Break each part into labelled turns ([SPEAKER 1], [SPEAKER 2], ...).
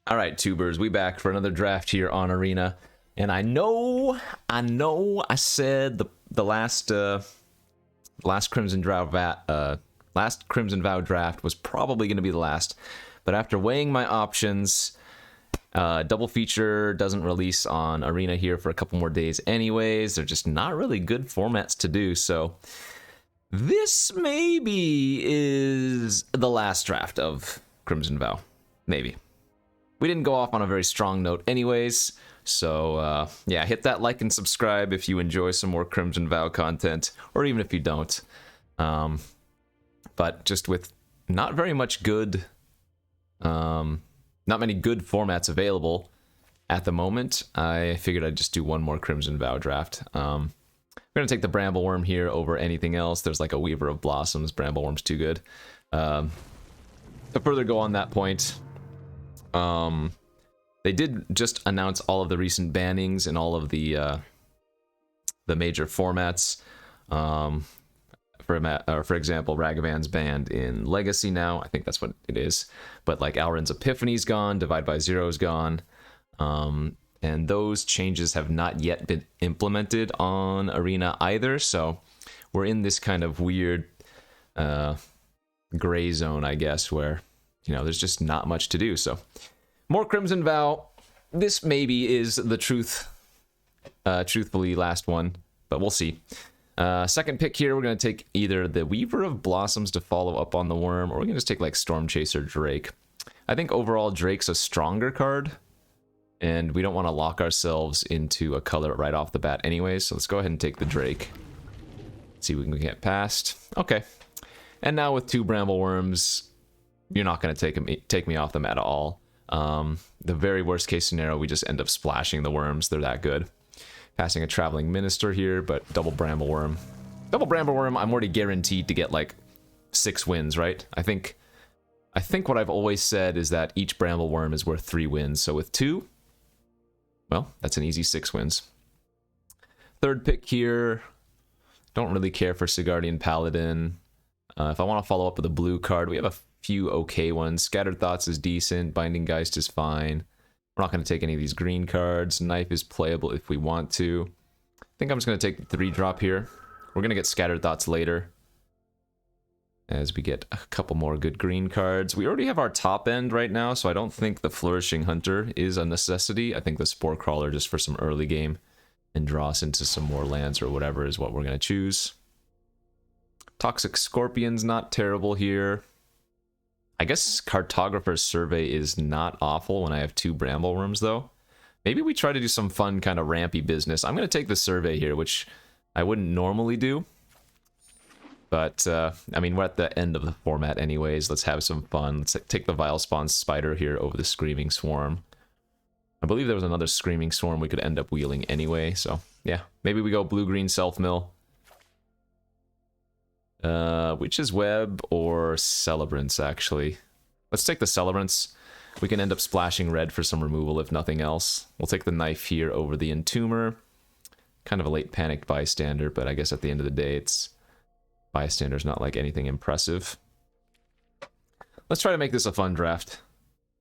[SPEAKER 1] All right, tubers, we back for another draft here on Arena, and I know, I said the last Crimson Vow draft was probably going to be the last, but after weighing my options, double feature doesn't release on Arena here for a couple more days, anyways. They're just not really good formats to do, so this maybe is the last draft of Crimson Vow, maybe. We didn't go off on a very strong note anyways, so yeah, hit that like and subscribe if you enjoy some more Crimson Vow content, or even if you don't. But just with not very much good, not many good formats available at the moment, I figured I'd just do one more Crimson Vow draft. We're going to take the Brambleworm here over anything else. There's like a Weaver of Blossoms. Brambleworm's too good. To further go on that point, they did just announce all of the recent bannings in all of the major formats. For example, Ragavan's banned in Legacy now. I think that's what it is. But like Alrund's Epiphany's gone, Divide by Zero's gone. And those changes have not yet been implemented on Arena either. So we're in this kind of weird gray zone, I guess, where, you know, there's just not much to do. So more Crimson Vow. This maybe is the truthfully last one, but we'll see. Second pick here, we're going to take either the Weaver of Blossoms to follow up on the Worm, or we're going to just take like Storm Chaser Drake. I think overall Drake's a stronger card, and we don't want to lock ourselves into a color right off the bat anyways, so let's go ahead and take the Drake. See if we can get past. Okay. And now with two Brambleworms, you're not going to take me off them at all. The very worst case scenario, we just end up splashing the worms. They're that good. Passing a Traveling Minister here, but double Brambleworm. Double Brambleworm, I'm already guaranteed to get like 6 wins, right? I think what I've always said is that each Brambleworm is worth 3 wins. So with 2, well, that's an easy 6 wins. Third pick here, don't really care for Sigardian Paladin. If I want to follow up with a blue card, we have a few okay ones. Scattered Thoughts is decent. Binding Geist is fine. We're not going to take any of these green cards. Knife is playable if we want to. I think I'm just going to take the 3-drop here. We're going to get Scattered Thoughts later, as we get a couple more good green cards. We already have our top end right now, so I don't think the Flourishing Hunter is a necessity. I think the Spore Crawler, just for some early game and draw us into some more lands or whatever, is what we're going to choose. Toxic Scorpion's not terrible here. I guess Cartographer's Survey is not awful when I have 2 Brambleworms, though. Maybe we try to do some fun kind of rampy business. I'm going to take the Survey here, which I wouldn't normally do. But, I mean, we're at the end of the format anyways. Let's have some fun. Let's take the Vile Spawn Spider here over the Screaming Swarm. I believe there was another Screaming Swarm we could end up wheeling anyway. So, yeah, maybe we go Blue-Green Self-Mill. Witch's Web or Celebrants, actually. Let's take the Celebrants. We can end up splashing red for some removal if nothing else. We'll take the Knife here over the Entomber. Kind of a late panicked bystander, but I guess at the end of the day, it's bystander's not like anything impressive. Let's try to make this a fun draft.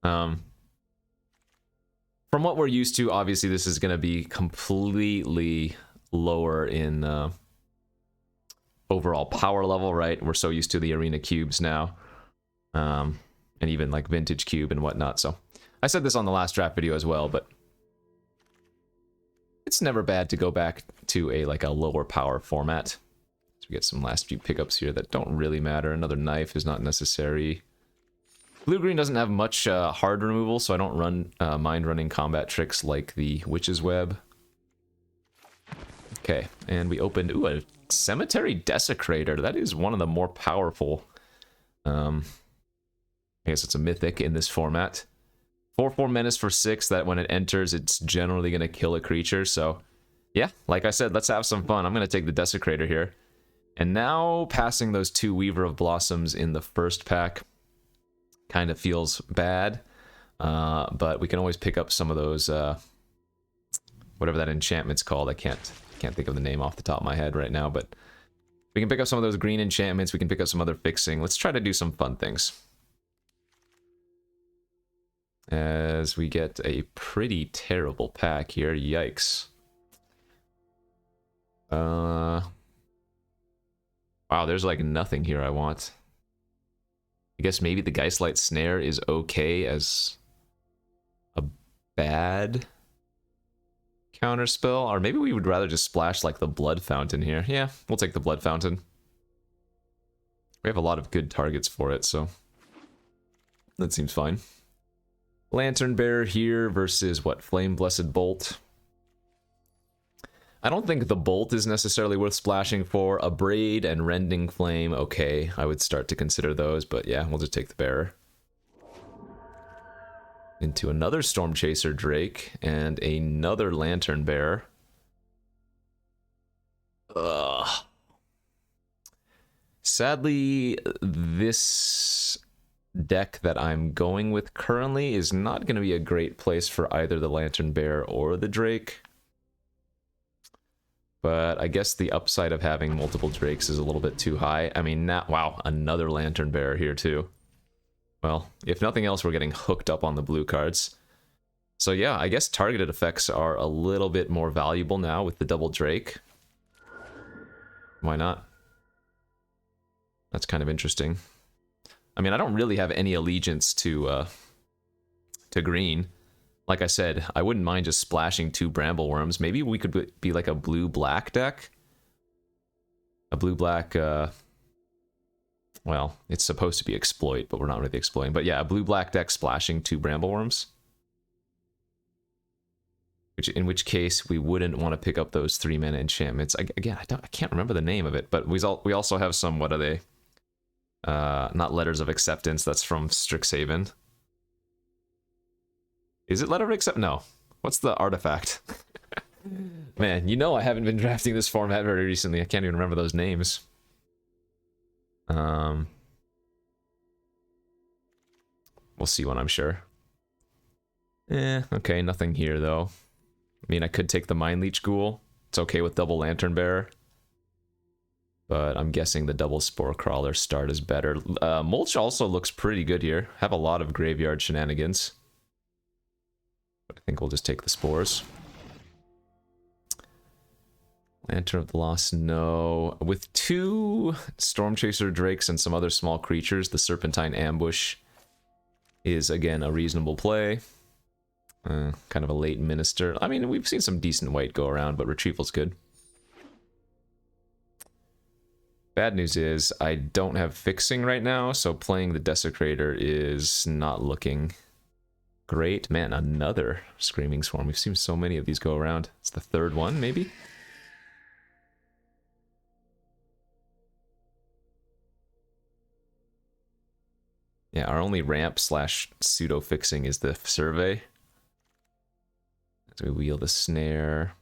[SPEAKER 1] From what we're used to, obviously this is going to be completely lower in overall power level, right? We're so used to the arena cubes now, and even like vintage cube and whatnot. So I said this on the last draft video as well, but it's never bad to go back to a lower power format. So we get some last few pickups here that don't really matter. Another Knife is not necessary. Blue-green doesn't have much hard removal, so I don't mind running combat tricks like the Witch's Web. Okay, and we opened a Cemetery Desecrator. That is one of the more powerful. I guess it's a mythic in this format. 4/4 menace for 6, that when it enters, it's generally going to kill a creature. So, yeah, like I said, let's have some fun. I'm going to take the Desecrator here. And now, passing those 2 Weaver of Blossoms in the first pack kind of feels bad. But we can always pick up some of those, whatever that enchantment's called. I can't think of the name off the top of my head right now, but we can pick up some of those green enchantments. We can pick up some other fixing. Let's try to do some fun things. as we get a pretty terrible pack here. Yikes. Wow, there's like nothing here I want. I guess maybe the Geistlight Snare is okay as a bad counterspell, or maybe we would rather just splash like the Blood Fountain here. Yeah, we'll take the Blood Fountain. We have a lot of good targets for it, so that seems fine. Lantern Bearer here versus what? Flame Blessed Bolt. I don't think the Bolt is necessarily worth splashing for. A Braid and Rending Flame, okay, I would start to consider those, but yeah, we'll just take the Bearer. Into another Storm Chaser Drake and another Lantern Bearer. Ugh. Sadly, this deck that I'm going with currently is not going to be a great place for either the Lantern Bearer or the Drake. But I guess the upside of having multiple Drakes is a little bit too high. I mean, wow, another Lantern Bearer here too. Well, if nothing else, we're getting hooked up on the blue cards. So yeah, I guess targeted effects are a little bit more valuable now with the double Drake. Why not? That's kind of interesting. I mean, I don't really have any allegiance to green. Like I said, I wouldn't mind just splashing 2 Bramble Worms. Maybe we could be like a blue-black deck. A blue-black, well, it's supposed to be exploit, but we're not really exploiting. But yeah, a blue-black deck splashing 2 Bramble Worms. In which case, we wouldn't want to pick up those 3-mana enchantments. Again, I can't remember the name of it, but we also have some, what are they? Not Letters of Acceptance, that's from Strixhaven. Is it Letter of Acceptance? No. What's the artifact? Man, you know I haven't been drafting this format very recently. I can't even remember those names. We'll see one, I'm sure. Okay, nothing here, though. I mean, I could take the Mind Leech Ghoul. It's okay with double Lantern Bearer. But I'm guessing the double Spore Crawler start is better. Mulch also looks pretty good here. Have a lot of graveyard shenanigans. But I think we'll just take the spores. Lantern of the Lost, no. With 2 Storm Chaser Drakes and some other small creatures, the Serpentine Ambush is, again, a reasonable play. Kind of a late Minister. I mean, we've seen some decent white go around, but Retrieval's good. Bad news is, I don't have fixing right now, so playing the Desecrator is not looking great. Man, another Screaming Swarm. We've seen so many of these go around. It's the 3rd one, maybe? Yeah, our only ramp / pseudo fixing is the Survey. As we wheel the Snare.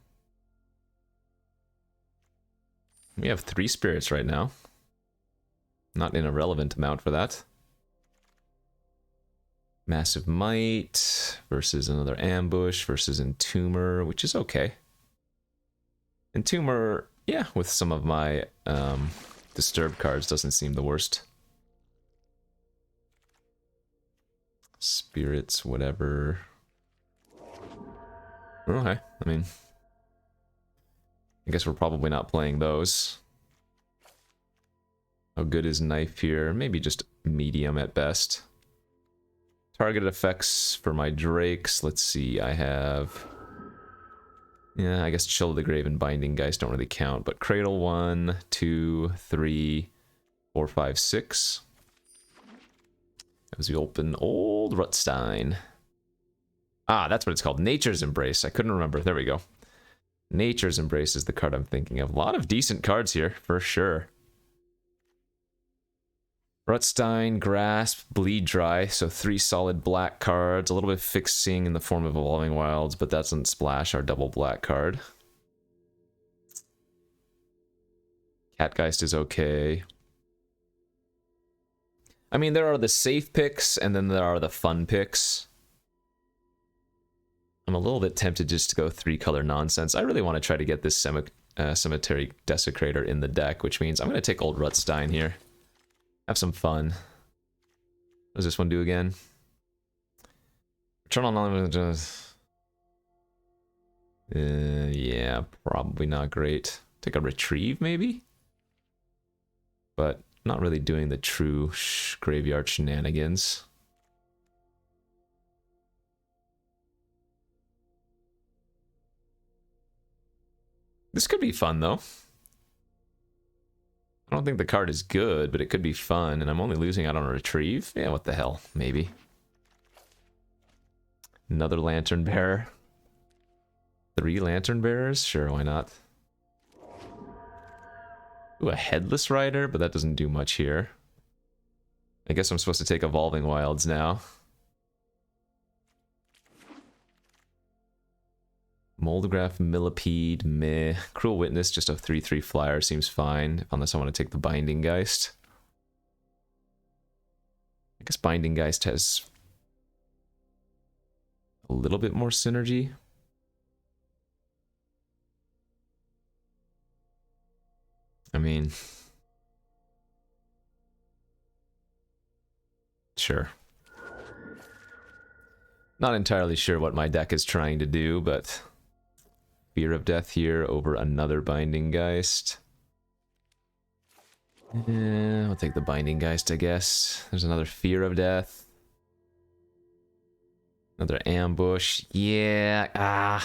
[SPEAKER 1] We have 3 spirits right now. Not an irrelevant amount for that. Massive Might versus another Ambush versus Entomber, which is okay. Entomber, yeah, with some of my disturbed cards doesn't seem the worst. Spirits, whatever. Okay, I mean, I guess we're probably not playing those. How good is Knife here? Maybe just medium at best. Targeted effects for my Drakes. Let's see, I have... Yeah, I guess Chill of the Grave and Binding Geist don't really count, but Cradle 1, 2, 3, 4, 5, 6. As we open Old Rutstein. Ah, that's what it's called. Nature's Embrace. I couldn't remember. There we go. Nature's Embrace is the card I'm thinking of. A lot of decent cards here, for sure. Rutstein, Grasp, Bleed Dry, so 3 solid black cards. A little bit of fixing in the form of Evolving Wilds, but that doesn't splash our double black card. Catgeist is okay. I mean, there are the safe picks, and then there are the fun picks. I'm a little bit tempted just to go 3-color nonsense. I really want to try to get this Cemetery Desecrator in the deck, which means I'm going to take Old Rutstein here. Have some fun. What does this one do again? Turn on just. Yeah, probably not great. Take a retrieve, maybe? But not really doing the true graveyard shenanigans. This could be fun, though. I don't think the card is good, but it could be fun, and I'm only losing out on a retrieve? Yeah, what the hell, maybe. Another Lantern Bearer. 3 Lantern Bearers? Sure, why not? Ooh, a Headless Rider, but that doesn't do much here. I guess I'm supposed to take Evolving Wilds now. Moldegraph, Millipede, meh. Cruel Witness, just a 3/3 flyer, seems fine, unless I want to take the Binding Geist. I guess Binding Geist has a little bit more synergy. I mean, sure. Not entirely sure what my deck is trying to do, but Fear of Death here over another Binding Geist. I'll take the Binding Geist, I guess. There's another Fear of Death. Another Ambush. Yeah,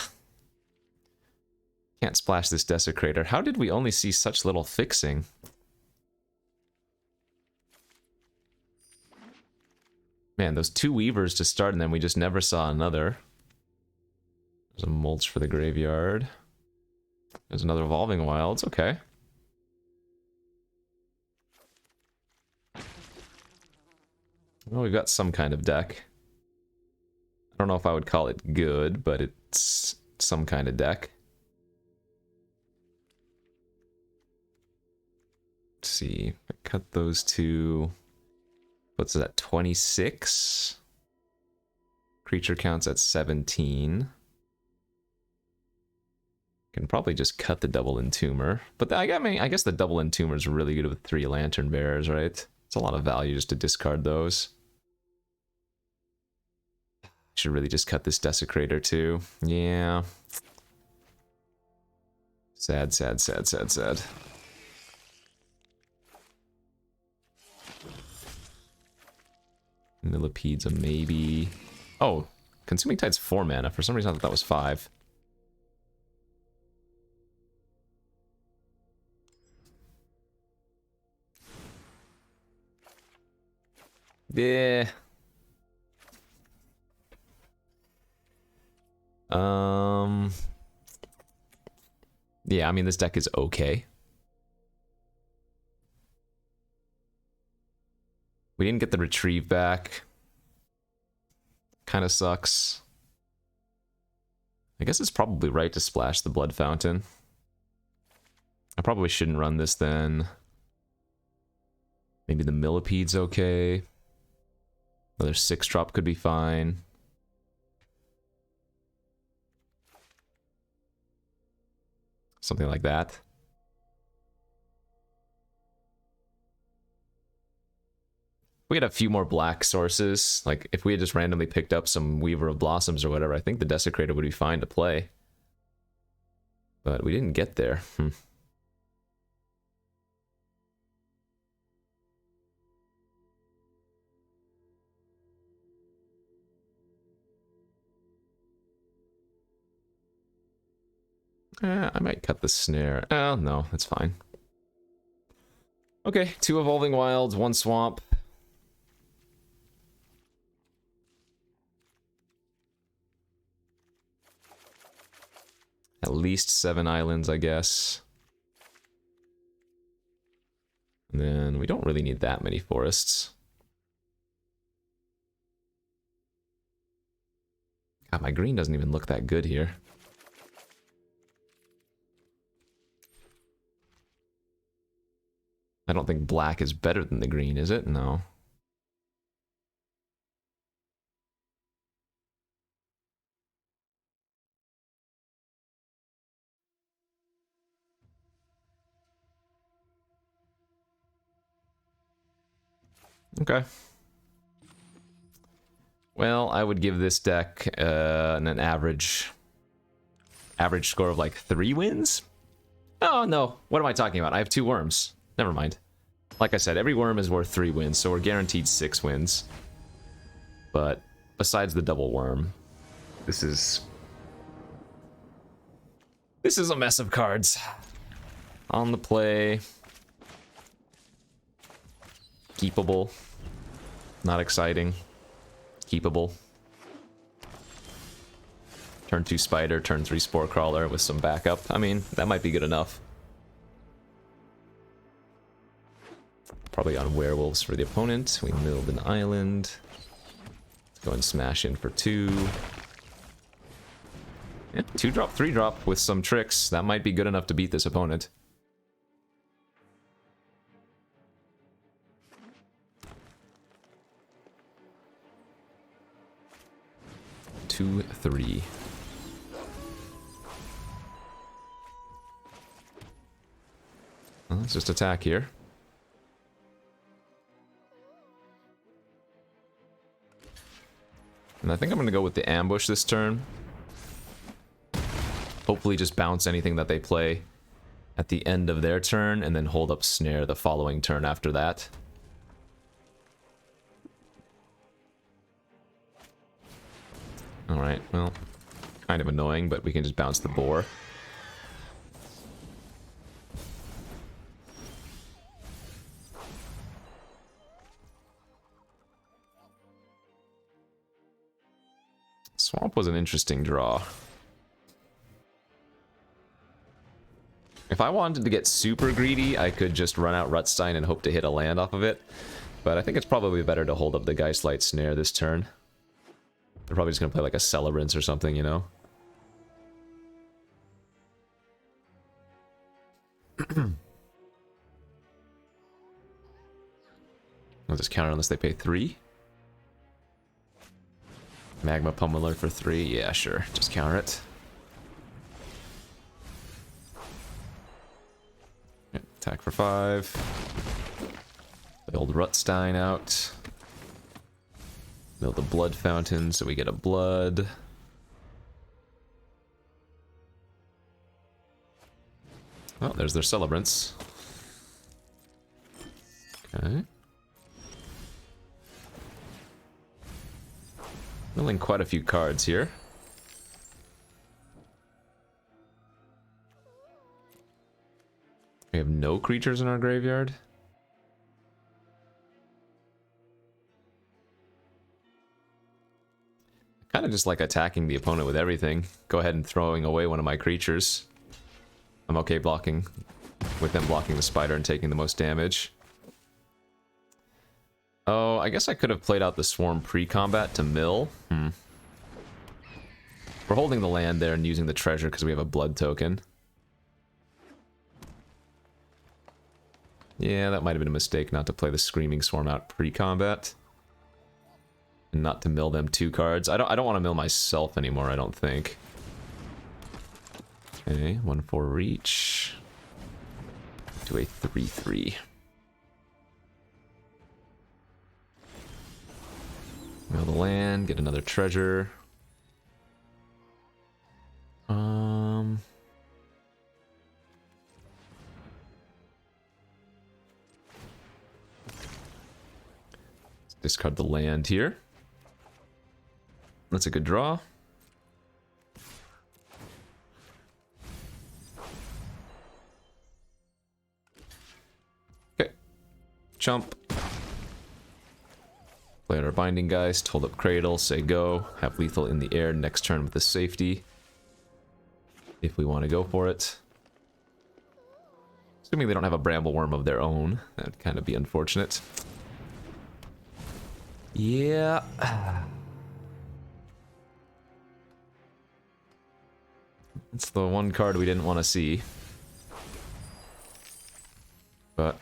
[SPEAKER 1] Can't splash this Desecrator. How did we only see such little fixing? Man, those 2 Weavers to start, and then we just never saw another. There's a Mulch for the graveyard. There's another Evolving Wilds, okay. Well, we've got some kind of deck. I don't know if I would call it good, but it's some kind of deck. Let's see, I cut those 2. What's that, 26? Creature counts at 17. Can probably just cut the double Entomber. But I mean, I guess the double Entomber is really good with 3 Lantern Bearers, right? It's a lot of value just to discard those. Should really just cut this Desecrator too. Yeah. Sad, sad, sad, sad, sad. Millipede's a maybe. Oh, Consuming Tide's 4 mana. For some reason I thought that was 5. Yeah. Yeah, I mean, this deck is okay. We didn't get the retrieve back. Kind of sucks. I guess it's probably right to splash the Blood Fountain. I probably shouldn't run this then. Maybe the Millipede's okay. Another 6-drop could be fine. Something like that. We had a few more black sources. Like, if we had just randomly picked up some Weaver of Blossoms or whatever, I think the Desecrator would be fine to play. But we didn't get there. I might cut the snare. Oh, no, that's fine. Okay, 2 Evolving Wilds, 1 Swamp. At least 7 islands, I guess. And then we don't really need that many forests. God, my green doesn't even look that good here. I don't think black is better than the green, is it? No. Okay. Well, I would give this deck an average score of like 3 wins. Oh no, what am I talking about? I have 2 worms. Never mind. Like I said, every worm is worth 3 wins, so we're guaranteed 6 wins. But besides the double worm, this is a mess of cards. On the play. Keepable. Not exciting. Keepable. Turn 2 Spider, turn 3 Spore Crawler with some backup. I mean, that might be good enough. Probably on Werewolves for the opponent. We milled an island. Let's go and smash in for 2. Yeah, 2-drop, 3-drop with some tricks. That might be good enough to beat this opponent. Two, 3. Well, let's just attack here. And I think I'm going to go with the ambush this turn. Hopefully just bounce anything that they play at the end of their turn, and then hold up snare the following turn after that. Alright, well, kind of annoying, but we can just bounce the boar. Swamp was an interesting draw. If I wanted to get super greedy, I could just run out Rutstein and hope to hit a land off of it. But I think it's probably better to hold up the Geistlight Snare this turn. They're probably just going to play like a Celebrance or something, you know? I'll just counter unless they pay 3. Magma Pummeler for 3. Yeah, sure. Just counter it. Yeah, attack for 5. Build Rutstein out. Build the Blood Fountain so we get a blood. Oh, there's their Celebrants. Okay. Milling quite a few cards here. We have no creatures in our graveyard. Kind of just like attacking the opponent with everything. Go ahead and throwing away one of my creatures. I'm okay blocking with them blocking the spider and taking the most damage. Oh, I guess I could have played out the swarm pre-combat to mill. We're holding the land there and using the treasure because we have a blood token. Yeah, that might have been a mistake not to play the Screaming Swarm out pre-combat. And not to mill them 2 cards. I don't want to mill myself anymore, I don't think. Okay, 1-4 reach. To a 3-3. Mill the land, get another treasure. Discard the land here. That's a good draw. Okay. Chump. Play our Binding Geist, hold up Cradle, say go. Have lethal in the air next turn with the safety. If we want to go for it. Assuming they don't have a Bramble Worm of their own. That'd kind of be unfortunate. Yeah. That's the one card we didn't want to see. But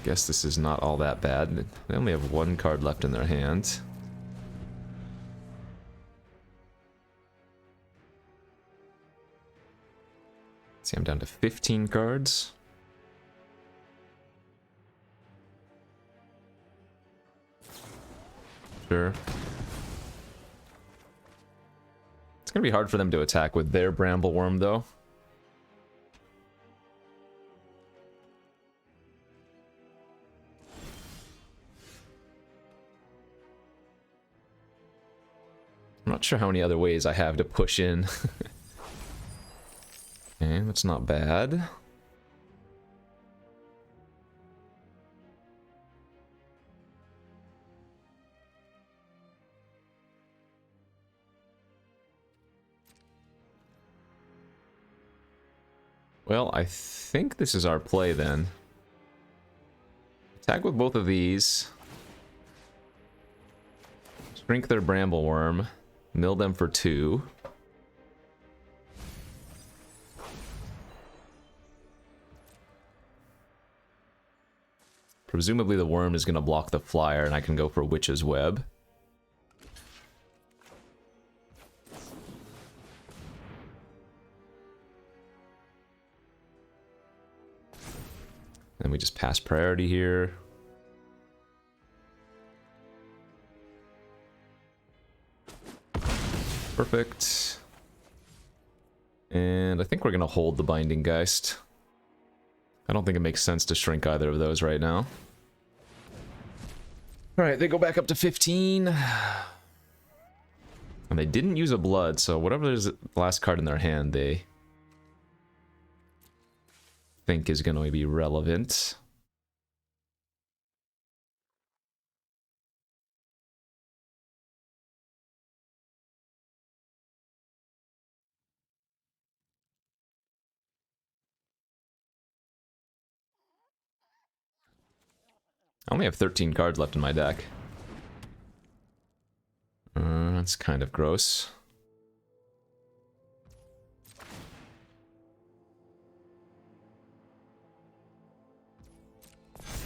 [SPEAKER 1] guess this is not all that bad. They only have 1 card left in their hand. See, I'm down to 15 cards. Sure. It's gonna be hard for them to attack with their Bramble Worm, though. I'm not sure how many other ways I have to push in. Okay, that's not bad. Well, I think this is our play then. Attack with both of these. Shrink their Bramble Worm. Mill them for 2. Presumably the worm is going to block the flyer and I can go for Witch's Web. And we just pass priority here. Perfect. And I think we're going to hold the Binding Geist. I don't think it makes sense to shrink either of those right now. Alright, they go back up to 15. And they didn't use a blood, so whatever is the last card in their hand, they think is going to be relevant. I only have 13 cards left in my deck. That's kind of gross.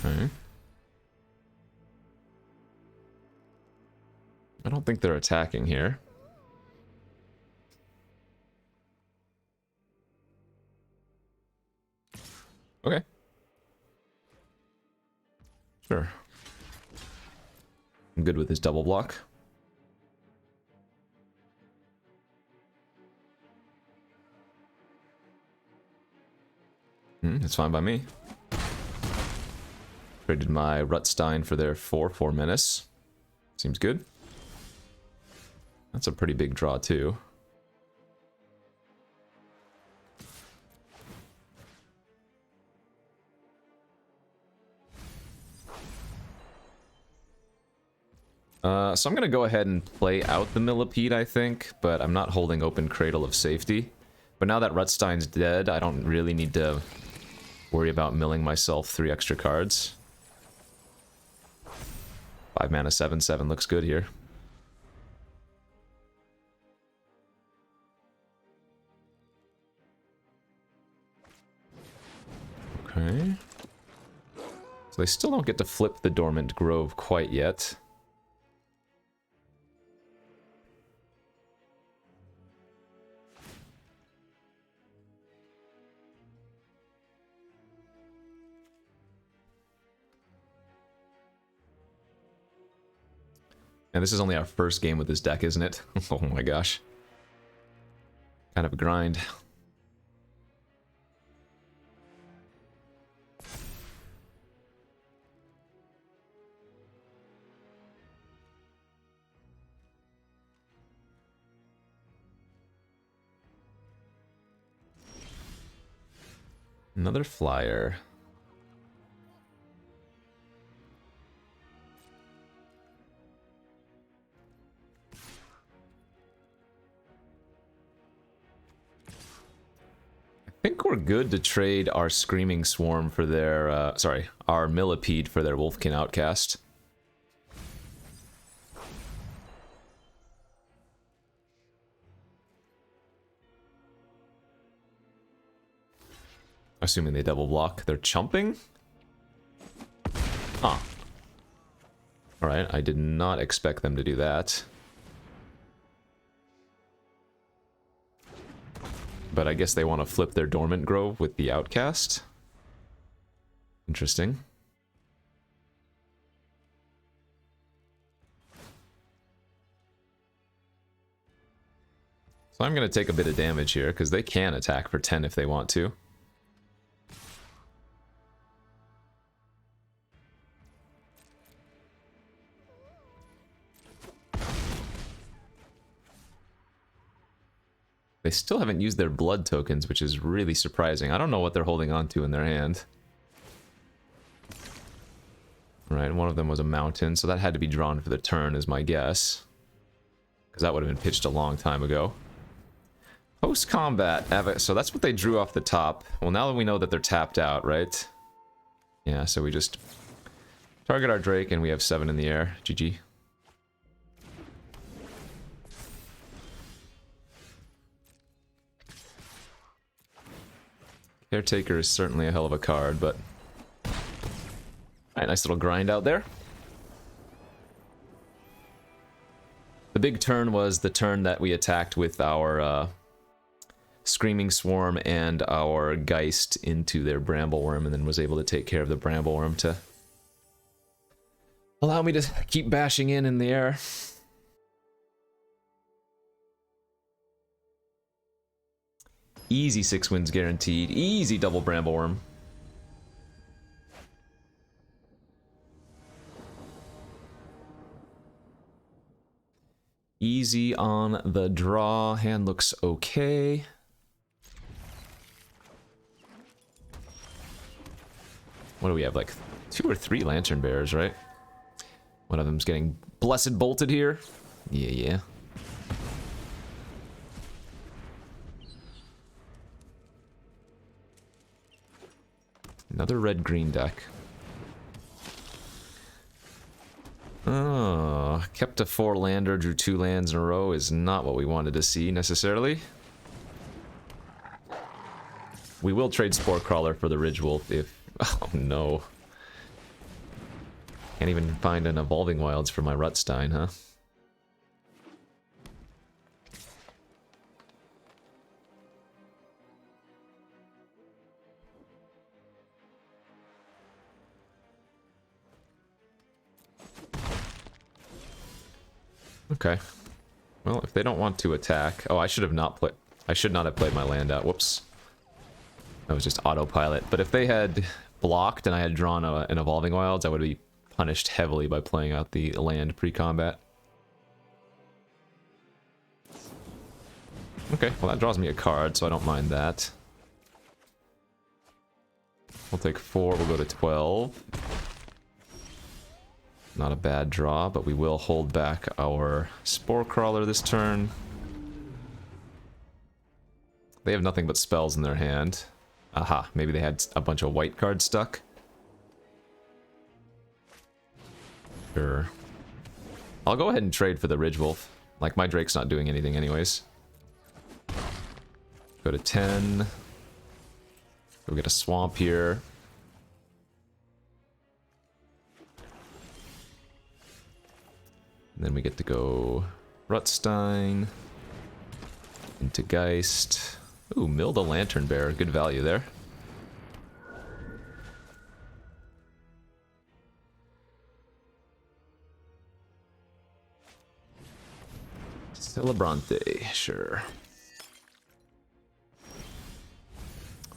[SPEAKER 1] Okay. I don't think they're attacking here. Okay. Sure. I'm good with his double block. It's fine by me. Traded my Rutstein for their 4/4 Menace. Seems good. That's a pretty big draw too. So I'm going to go ahead and play out the Millipede, I think, but I'm not holding open Cradle of Safety. But now that Rutstein's dead, I don't really need to worry about milling myself 3 extra cards. 5 mana 7/7 looks good here. Okay. So they still don't get to flip the Dormant Grove quite yet. And this is only our first game with this deck, isn't it? Oh my gosh. Kind of a grind. Another flyer. I think we're good to trade our Screaming Swarm for their, our Millipede for their Wolfkin Outcast. Assuming they double block. They're chumping? Huh. Alright, I did not expect them to do that. But I guess they want to flip their Dormant Grove with the Outcast. Interesting. So I'm going to take a bit of damage here, because they can attack for 10 if they want to. They still haven't used their blood tokens, which is really surprising. I don't know what they're holding on to in their hand. Right, one of them was a mountain, so that had to be drawn for the turn, is my guess. Because that would have been pitched a long time ago. Post-combat, so that's what they drew off the top. Well, now that we know that they're tapped out, right? Yeah, so we just target our Drake and we have 7 in the air. GG. Caretaker is certainly a hell of a card, but... Alright, nice little grind out there. The big turn was the turn that we attacked with our Screaming Swarm and our Geist into their Brambleworm, and then was able to take care of the Brambleworm to allow me to keep bashing in the air. Easy 6 wins guaranteed. Easy double Brambleworm. Easy on the draw. Hand looks okay. What do we have? Like 2 or 3 Lantern Bearers, right? One of them's getting Blessed Bolted here. Yeah. Another red-green deck. Oh, kept a 4-lander, drew 2 lands in a row is not what we wanted to see, necessarily. We will trade Spore Crawler for the Ridge Wolf if... Oh, no. Can't even find an Evolving Wilds for my Rutstein, huh? Okay. Well, if they don't want to attack... Oh, I should not have played my land out. Whoops. That was just autopilot. But if they had blocked and I had drawn an Evolving Wilds, I would be punished heavily by playing out the land pre-combat. Okay, well that draws me a card, so I don't mind that. We'll take 4, we'll go to 12. Not a bad draw, but we will hold back our Spore Crawler this turn. They have nothing but spells in their hand. Aha, maybe they had a bunch of white cards stuck. Sure. I'll go ahead and trade for the Ridge Wolf. Like, my Drake's not doing anything anyways. Go to 10. Go get a swamp here. And then we get to go Rutstein into Geist. Ooh, mill the Lantern Bearer. Good value there. Celebrante, sure.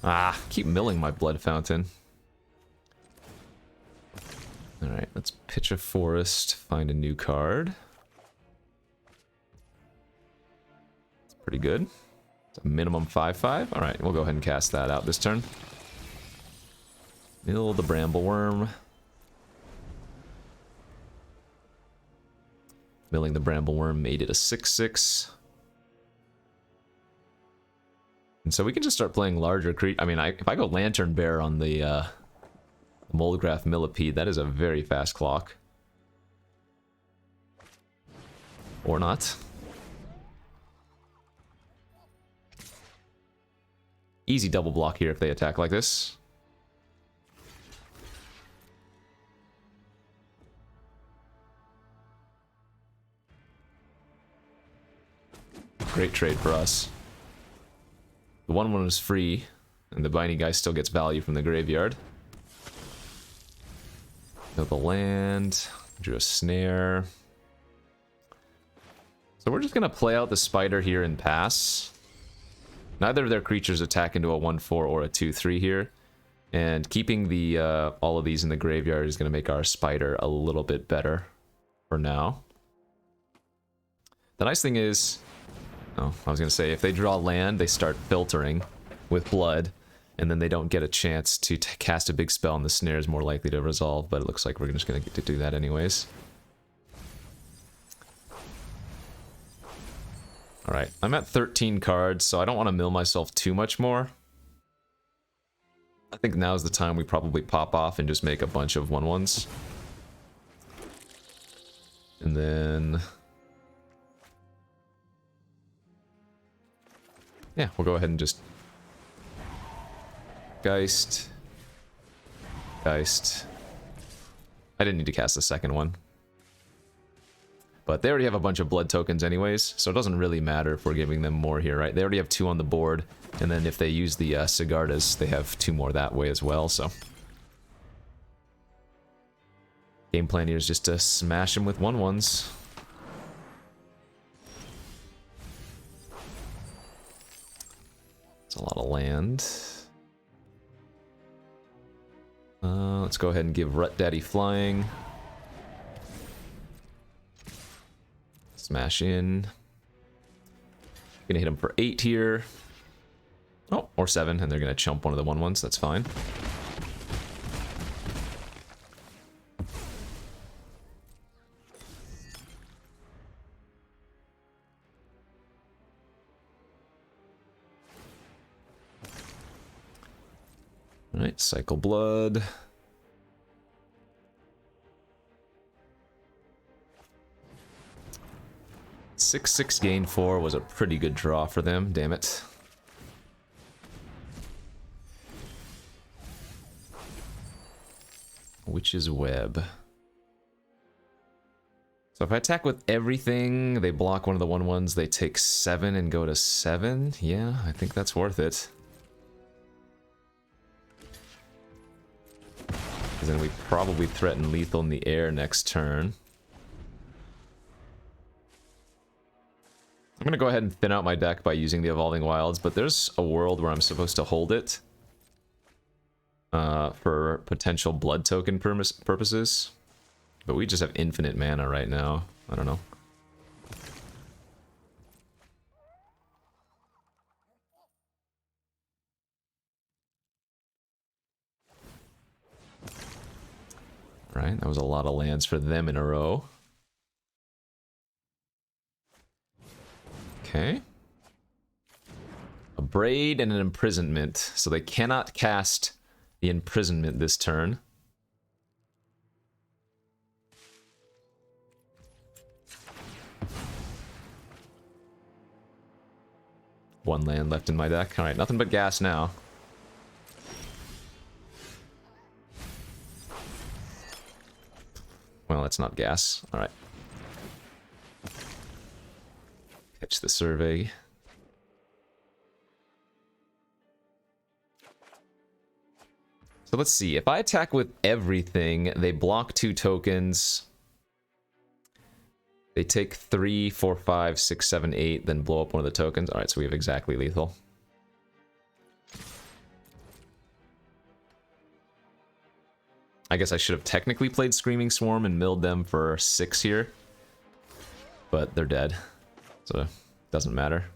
[SPEAKER 1] Ah, keep milling my Blood Fountain. Alright, let's pitch a forest, find a new card. It's pretty good. It's a minimum 5/5. Alright, we'll go ahead and cast that out this turn. Mill the Brambleworm. Milling the Brambleworm made it a 6/6. And so we can just start playing larger creatures. I mean, if I go Lantern Bear on the Moldgraph Millipede, that is a very fast clock. Or not. Easy double block here if they attack like this. Great trade for us. The 1/1 is free, and the Binding Guy still gets value from the graveyard. Build the land, drew a snare. So So we're just going to play out the spider here and pass. Neither of their creatures attack into a 1-4 or a 2-3 here. And keeping the all of these in the graveyard is going to make our spider a little bit better for now. The nice thing is... Oh, I was going to say, if they draw land, they start filtering with blood. And then they don't get a chance to cast a big spell, and the snare is more likely to resolve. But it looks like we're just going to get to do that anyways. Alright, I'm at 13 cards, so I don't want to mill myself too much more. I think now's the time we probably pop off and just make a bunch of 1/1s. And then... yeah, we'll go ahead and just... Geist. Geist. I didn't need to cast the second one. But they already have a bunch of blood tokens anyways, so it doesn't really matter if we're giving them more here, right? They already have 2 on the board, and then if they use the Sigardas, they have 2 more that way as well, so... Game plan here is just to smash them with 1/1s. It's a lot of land. Let's go ahead and give Rut Daddy flying. Smash in. Gonna hit him for 8 here. Oh, or 7, and they're gonna chump one of the 1/1s, that's fine. Alright, cycle blood. Six, gain 4 was a pretty good draw for them, damn it. Witch's Web. So if I attack with everything, they block one of the 1/1s, they take 7 and go to 7. Yeah, I think that's worth it. Because then we probably threaten lethal in the air next turn. I'm going to go ahead and thin out my deck by using the Evolving Wilds, but there's a world where I'm supposed to hold it for potential blood token purposes. But we just have infinite mana right now. I don't know. Right, that was a lot of lands for them in a row. Okay. A Braid and an Imprisonment. So they cannot cast the Imprisonment this turn. One land left in my deck. Alright, nothing but gas now. Well, that's not gas. Alright. Catch the survey. So let's see. If I attack with everything, they block 2 tokens. They take 3, 4, 5, 6, 7, 8, then blow up one of the tokens. Alright, so we have exactly lethal. I guess I should have technically played Screaming Swarm and milled them for 6 here. But they're dead. So, doesn't matter.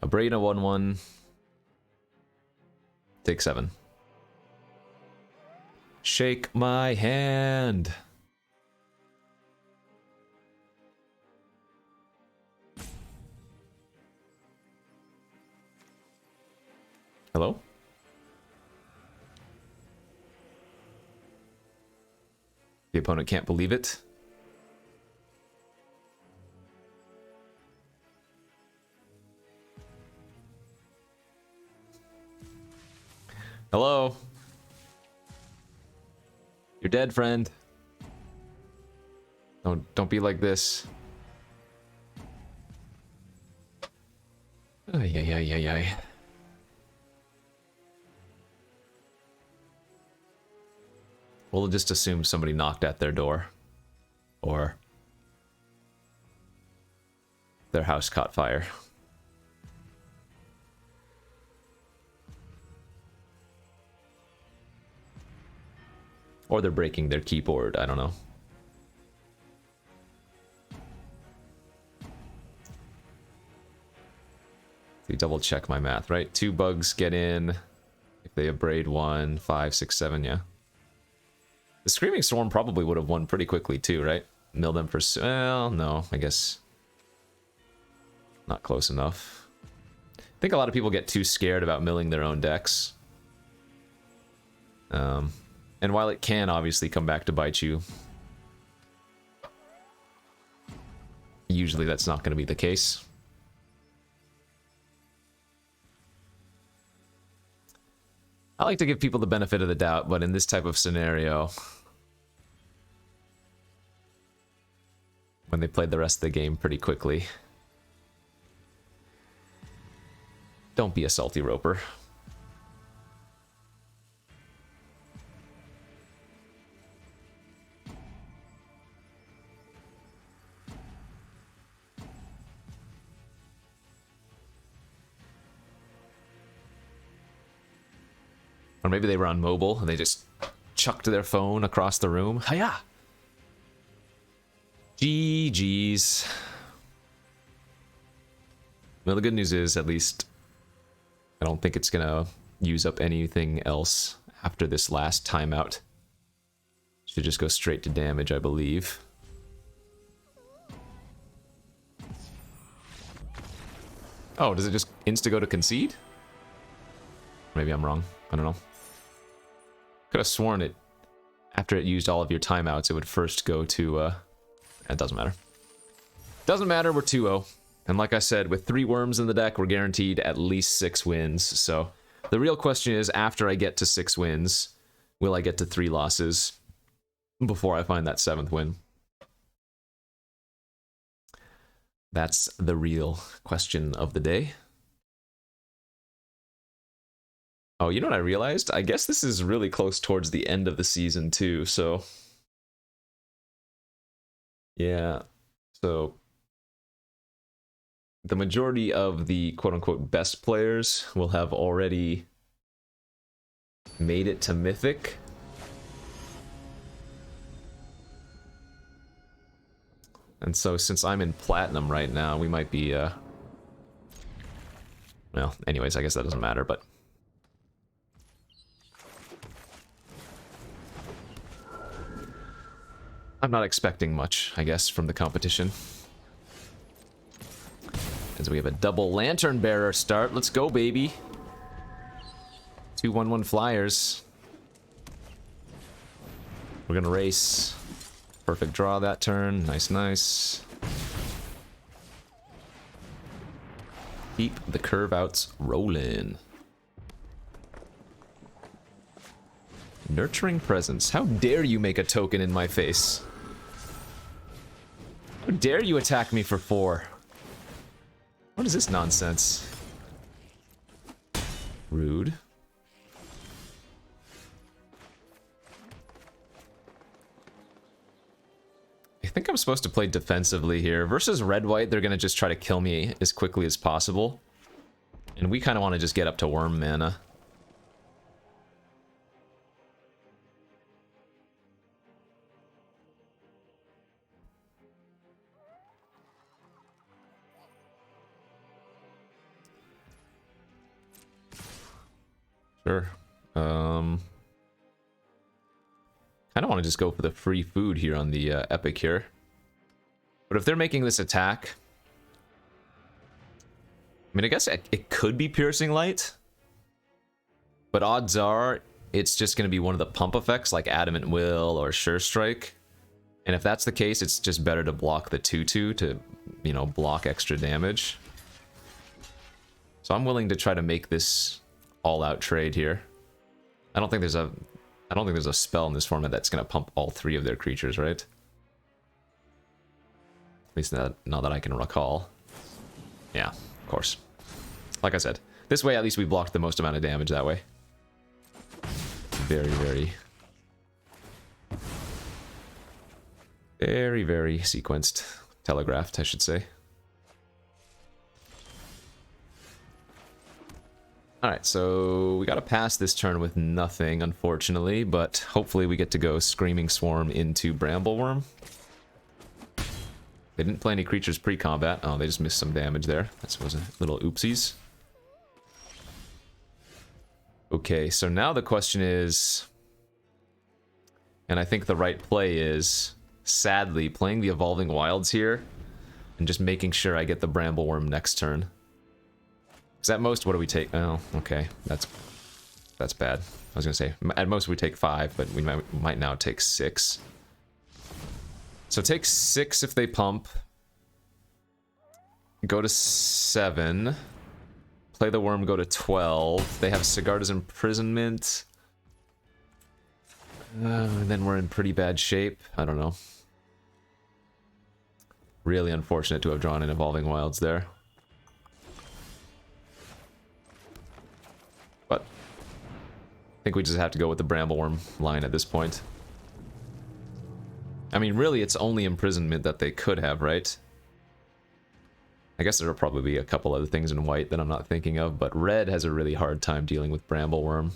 [SPEAKER 1] A Braid, a 1/1. Take 7. Shake my hand. Hello? The opponent can't believe it. Hello? You're dead, friend. Don't be like this. Ay, ay, ay, ay. We'll just assume somebody knocked at their door. Or their house caught fire. Or they're breaking their keyboard, I don't know. So double check my math, right? 2 bugs get in. If they abrade 1, 5, 6, 7, yeah. The Screaming Storm probably would have won pretty quickly too, right? Mill them for... well, no, I guess... not close enough. I think a lot of people get too scared about milling their own decks. And while it can obviously come back to bite you, usually that's not going to be the case. I like to give people the benefit of the doubt, but in this type of scenario, when they played the rest of the game pretty quickly, don't be a salty roper. Or maybe they were on mobile and they just chucked their phone across the room. Hiya! GG's. Well, the good news is, at least, I don't think it's gonna use up anything else after this last timeout. Should just go straight to damage, I believe. Oh, does it just insta-go to concede? Maybe I'm wrong. I don't know. Could have sworn it, after it used all of your timeouts, it would first go to, it doesn't matter. Doesn't matter, we're 2-0. And like I said, with 3 worms in the deck, we're guaranteed at least 6 wins. So the real question is, after I get to 6 wins, will I get to 3 losses before I find that 7th win? That's the real question of the day. Oh, you know what I realized? I guess this is really close towards the end of the season too, so... yeah, so... the majority of the quote-unquote best players will have already made it to Mythic. And so since I'm in Platinum right now, we might be, well, anyways, I guess that doesn't matter, but... I'm not expecting much, I guess, from the competition. As we have a double Lantern Bearer start. Let's go, baby. 2 1/1 flyers. We're gonna race. Perfect draw that turn. Nice, nice. Keep the curve outs rolling. Nurturing Presence. How dare you make a token in my face? How dare you attack me for 4? What is this nonsense? Rude. I think I'm supposed to play defensively here. Versus red-white, they're going to just try to kill me as quickly as possible. And we kind of want to just get up to worm mana. Sure. I don't want to just go for the free food here on the Epic here. But if they're making this attack... I mean, I guess it could be Piercing Light. But odds are, it's just going to be one of the pump effects, like Adamant Will or Sure Strike. And if that's the case, it's just better to block the 2/2 to, you know, block extra damage. So I'm willing to try to make this all-out trade here. I don't think there's a spell in this format that's going to pump all 3 of their creatures, right? At least not that I can recall. Yeah, of course. like I said, this way at least we blocked the most amount of damage that way. Very, very... Very, very sequenced. Telegraphed, I should say. Alright, so we gotta pass this turn with nothing, unfortunately, but hopefully we get to go Screaming Swarm into Brambleworm. They didn't play any creatures pre-combat. Oh, they just missed some damage there. That was a little oopsies. Okay, so now the question is... And I think the right play is, sadly, playing the Evolving Wilds here and just making sure I get the Brambleworm next turn. Because at most, what do we take? Oh, okay. That's bad. I was going to say, at most we take 5, but we might now take 6. So take 6 if they pump. Go to 7. Play the worm, go to 12. They have Sigarda's Imprisonment. And then we're in pretty bad shape. I don't know. Really unfortunate to have drawn in Evolving Wilds there. But I think we just have to go with the Brambleworm line at this point. I mean, really, it's only Imprisonment that they could have, right? I guess there'll probably be a couple other things in white that I'm not thinking of, but red has a really hard time dealing with Brambleworm.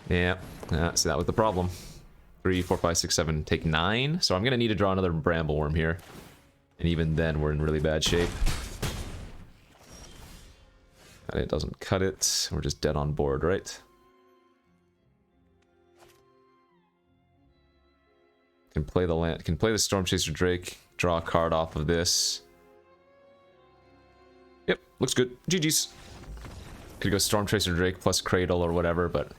[SPEAKER 1] Yeah, so that was the problem. 3, 4, 5, 6, 7, take 9. So I'm going to need to draw another Brambleworm here. And even then, we're in really bad shape. And it doesn't cut it. We're just dead on board, right? Can play the land. Can play the Stormchaser Drake. Draw a card off of this. Yep, looks good. GG's. Could go Stormchaser Drake plus Cradle or whatever, but...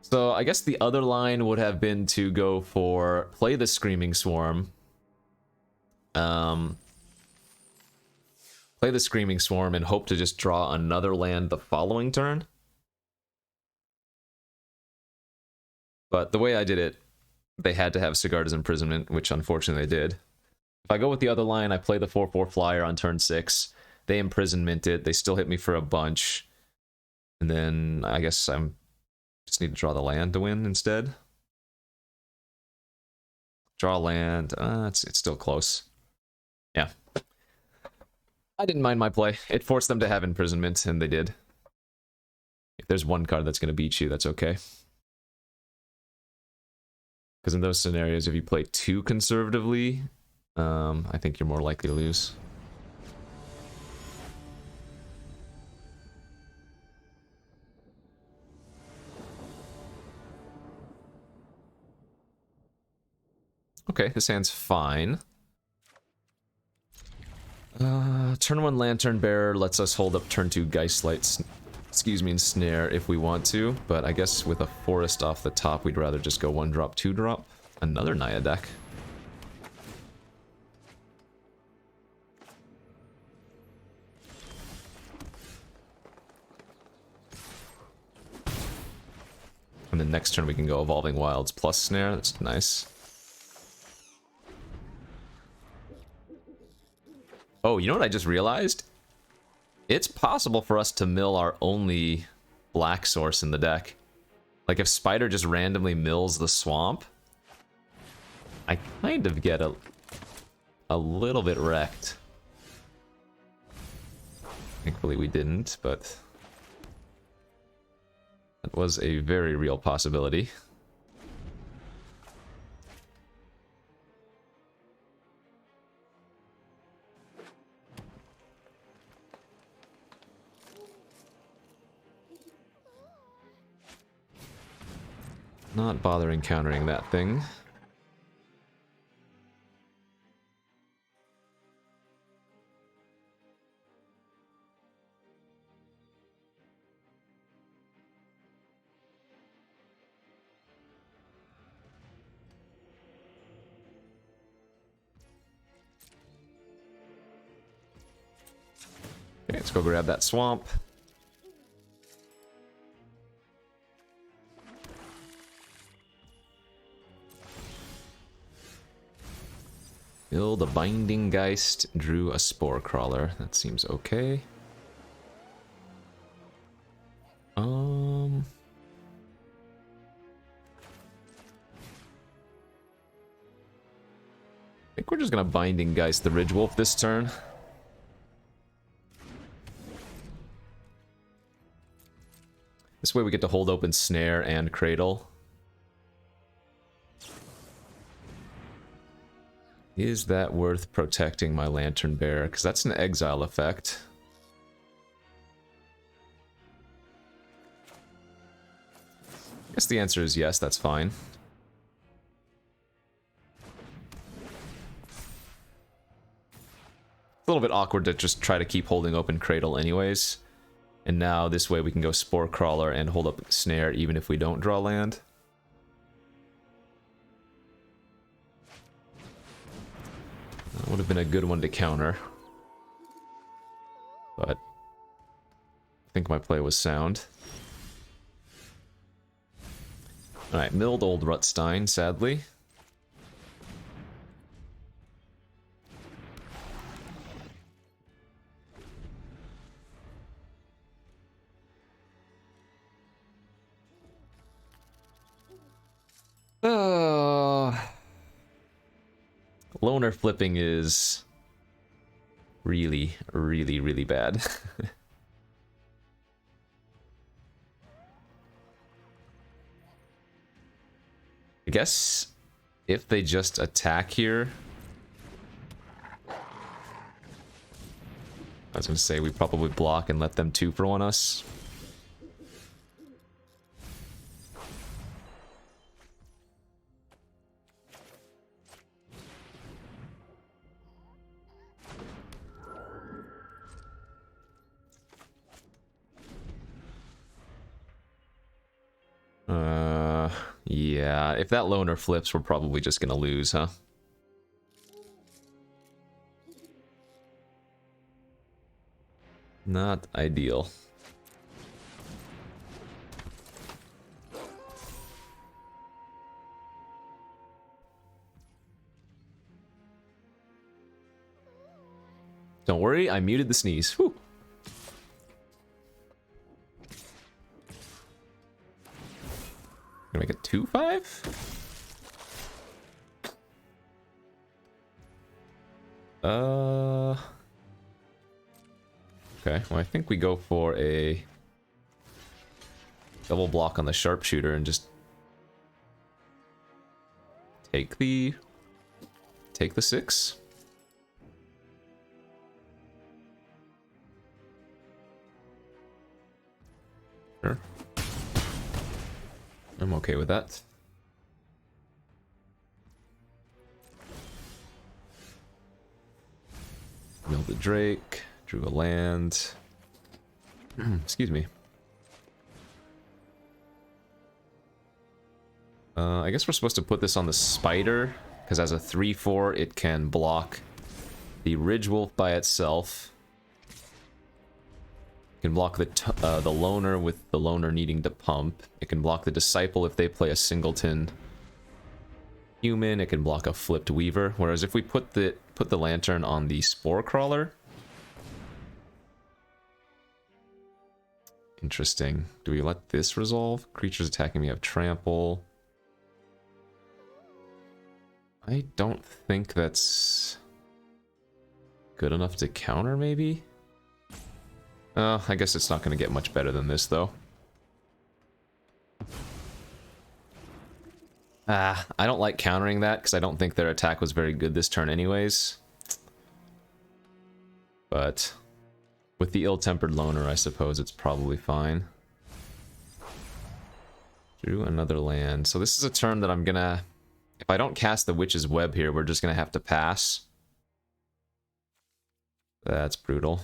[SPEAKER 1] So I guess the other line would have been to go for play the Screaming Swarm. Play the Screaming Swarm and hope to just draw another land the following turn. But the way I did it, they had to have Sigarda's Imprisonment, which unfortunately they did. If I go with the other line, I play the 4/4 flyer on turn 6. They Imprisonment it. They still hit me for a bunch. And then I guess I'm just need to draw the land to win instead. Draw land. It's still close. Yeah. I didn't mind my play. It forced them to have Imprisonment, and they did. If there's one card that's going to beat you, that's okay. Because in those scenarios, if you play too conservatively, I think you're more likely to lose. Okay, this hand's fine. Turn 1 Lantern Bearer lets us hold up turn 2 Geistlight, and Snare if we want to, but I guess with a Forest off the top, we'd rather just go 1-drop, 2-drop. Another Naya deck. And then next turn we can go Evolving Wilds plus Snare, that's nice. Oh, you know what I just realized? It's possible for us to mill our only black source in the deck. Like if Spider just randomly mills the swamp, I kind of get a little bit wrecked. Thankfully we didn't, but that was a very real possibility. Not bother encountering that thing. Okay, let's go grab that swamp. Build a Binding Geist, drew a Spore Crawler. That seems okay. I think we're just gonna Binding Geist the Ridge Wolf this turn. This way we get to hold open Snare and Cradle. Is that worth protecting my Lantern Bearer? Because that's an exile effect. I guess the answer is yes, that's fine. A little bit awkward to just try to keep holding open Cradle anyways. And now this way we can go Spore Crawler and hold up Snare even if we don't draw land. That would have been a good one to counter. But I think my play was sound. Alright, milled old Rutstein, sadly. Loner flipping is really, really, really bad. I guess if they just attack here, I was gonna say we probably block and let them 2-for-1 us. Yeah, if that loner flips, we're probably just gonna lose, huh? Not ideal. Don't worry, I muted the sneeze. Whew. Gonna make it 2-5? Okay, well I think we go for a double block on the sharpshooter and just take the 6. Sure. I'm okay with that. Milled the Drake, drew a land. Excuse me. I guess we're supposed to put this on the Spider, because as a 3/4 it can block the Ridge Wolf by itself. It can block the Loner with the Loner needing to pump. It can block the Disciple if they play a Singleton Human. It can block a flipped Weaver. Whereas if we put the Lantern on the Spore Crawler... Interesting. Do we let this resolve? Creatures attacking me have trample. I don't think that's good enough to counter, maybe? I guess it's not going to get much better than this, though. I don't like countering that, because I don't think their attack was very good this turn anyways. But with the ill-tempered Loner, I suppose it's probably fine. Drew another land. So this is a turn that I'm gonna... If I don't cast the Witch's Web here, we're just gonna have to pass. That's brutal.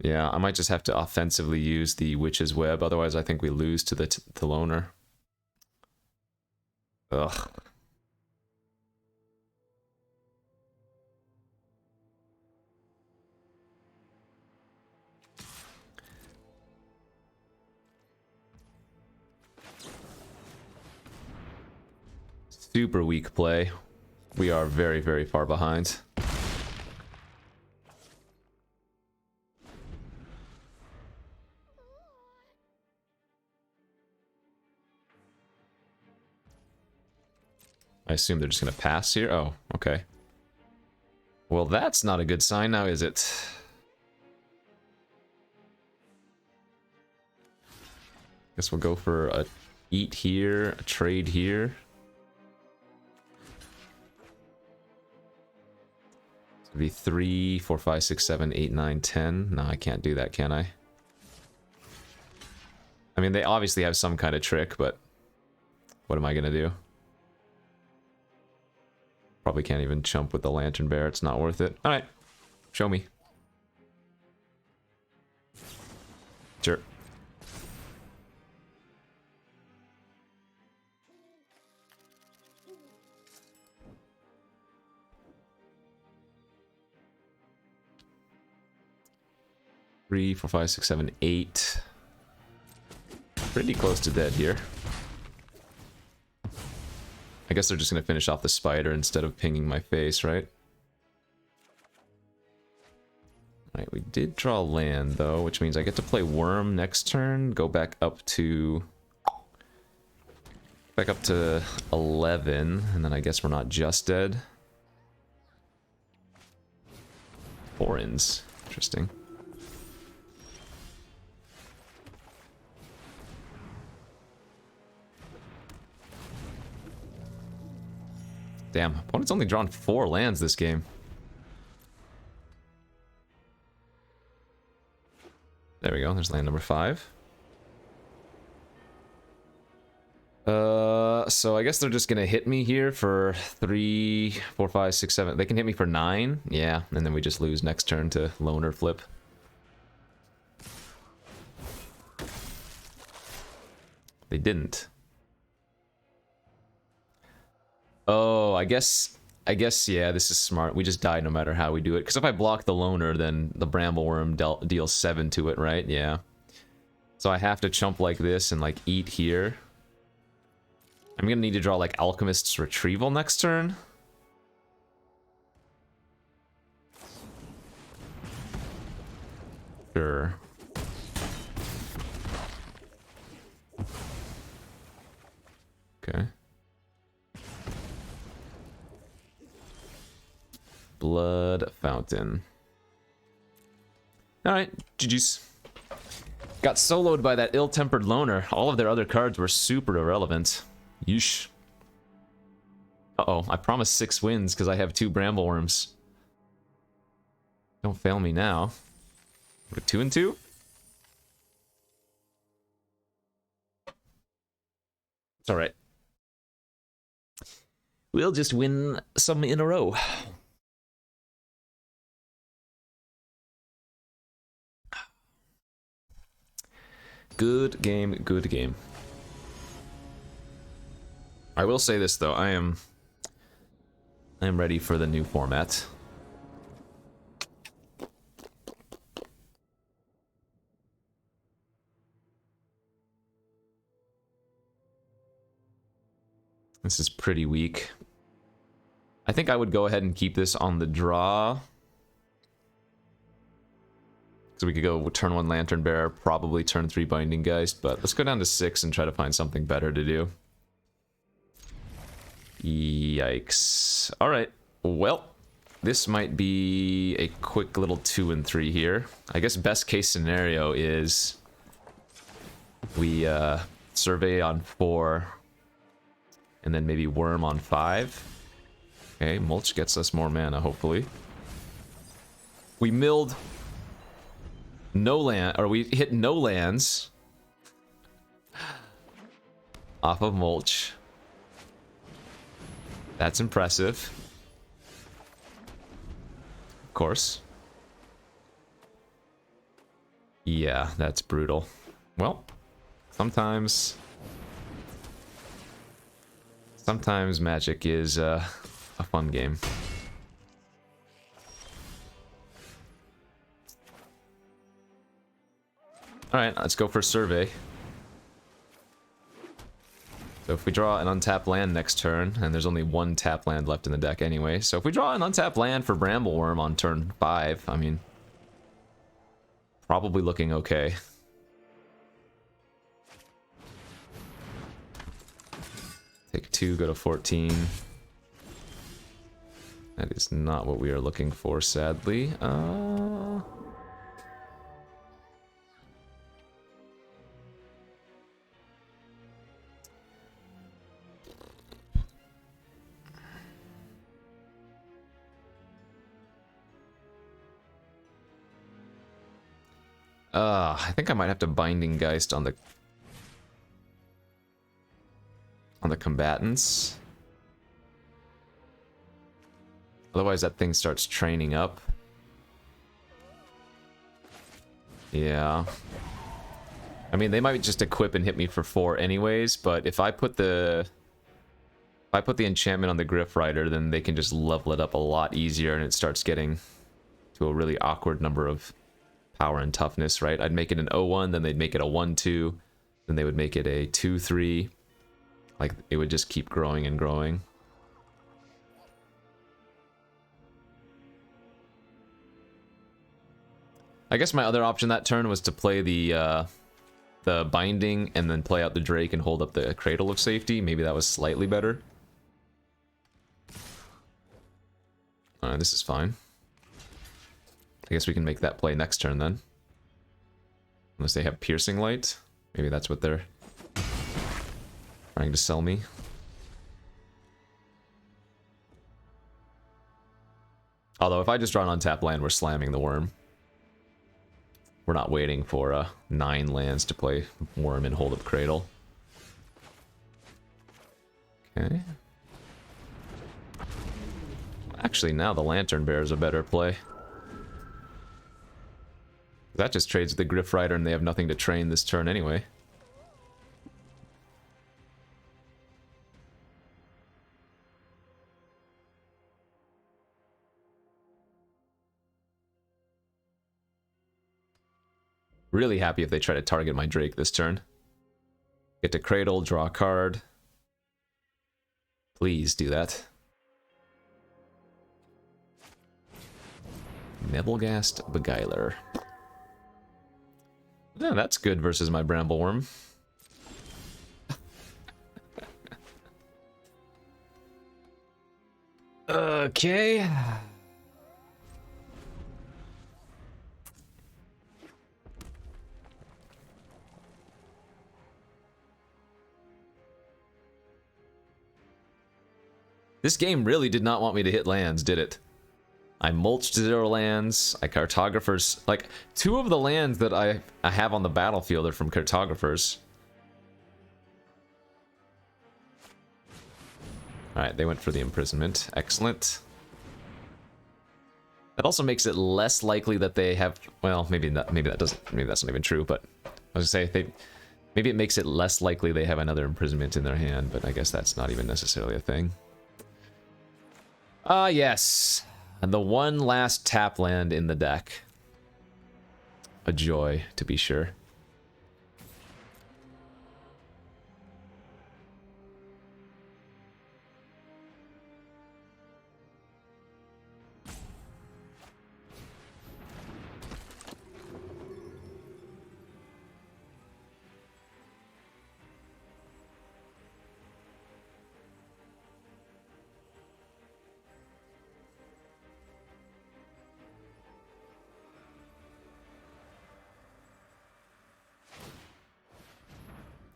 [SPEAKER 1] Yeah, I might just have to offensively use the Witch's Web, otherwise I think we lose to the Loner. Ugh. Super weak play. We are very, very far behind. I assume they're just going to pass here. Oh, okay. Well, that's not a good sign now, is it? Guess we'll go for a eat here, a trade here. It'd be 3, 4, 5, 6, 7, 8, 9, 10. No, I can't do that, can I? I mean, they obviously have some kind of trick, but what am I gonna do? Probably can't even chump with the Lantern Bear. It's not worth it. Alright. Show me. Sure. Three, 4, 5, 6, 7, 8. Pretty close to dead here. I guess they're just gonna finish off the spider instead of pinging my face, right? Alright, we did draw land though, which means I get to play worm next turn, go back up to 11, and then I guess we're not just dead. Foreigns. Interesting. Damn, opponent's only drawn 4 lands this game. There we go, there's land number 5. So I guess they're just gonna hit me here for 3, 4, 5, 6, 7. They can hit me for 9, yeah, and then we just lose next turn to loner flip. They didn't. Oh, I guess, yeah, this is smart. We just die no matter how we do it. Because if I block the loner, then the Brambleworm deals 7 to it, right? Yeah. So I have to chump like this and, like, eat here. I'm gonna need to draw, like, Alchemist's Retrieval next turn. Sure. Okay. Blood Fountain. Alright, GG's. Got soloed by that ill-tempered loner. All of their other cards were super irrelevant. Yeesh. Uh-oh, I promised 6 wins because I have 2 Brambleworms. Don't fail me now. We're 2 and 2? It's alright. We'll just win some in a row. Good game, good game. I will say this though, I am ready for the new format. This is pretty weak. I think I would go ahead and keep this on the draw. So we could go turn 1 Lantern Bearer, probably turn 3 Binding Geist, but let's go down to 6 and try to find something better to do. Yikes. Alright, well, this might be a quick little 2 and 3 here. I guess best case scenario is we survey on 4 and then maybe worm on 5. Okay, mulch gets us more mana, hopefully. We milled no land, or we hit no lands off of mulch. That's impressive. Of course. Yeah, that's brutal. Well, sometimes Magic is a fun game. Alright, let's go for a survey. So if we draw an untapped land next turn, and there's only one tap land left in the deck anyway, so if we draw an untapped land for Brambleworm on turn 5, I mean, probably looking okay. Take 2, go to 14. That is not what we are looking for, sadly. I think I might have to Binding Geist on the combatants. Otherwise that thing starts training up. Yeah. I mean, they might just equip and hit me for 4 anyways, but if I put the enchantment on the Griff Rider, then they can just level it up a lot easier and it starts getting to a really awkward number of power and toughness, right? I'd make it an 0-1, then they'd make it a 1-2, then they would make it a 2-3. Like, it would just keep growing and growing. I guess my other option that turn was to play the Binding and then play out the Drake and hold up the Cradle of Safety. Maybe that was slightly better. Alright, this is fine. I guess we can make that play next turn then. Unless they have Piercing Light. Maybe that's what they're trying to sell me. Although if I just draw an untapped land, we're slamming the Worm. We're not waiting for 9 lands to play Worm and hold up Cradle. Okay. Actually, now the Lantern Bear is a better play. That just trades with the Griff Rider and they have nothing to train this turn anyway. Really happy if they try to target my Drake this turn. Get to Cradle, draw a card. Please do that. Nebelgast Beguiler. Yeah, that's good versus my Brambleworm. Okay. This game really did not want me to hit lands, did it? I mulched 0 lands, I cartographers... Like, 2 of the lands that I have on the battlefield are from cartographers. Alright, they went for the imprisonment. Excellent. That also makes it less likely that they have... Well, maybe not, maybe that's not even true, but... I was gonna say, maybe it makes it less likely they have another imprisonment in their hand, but I guess that's not even necessarily a thing. Ah, yes. And the one last tap land in the deck. A joy, to be sure.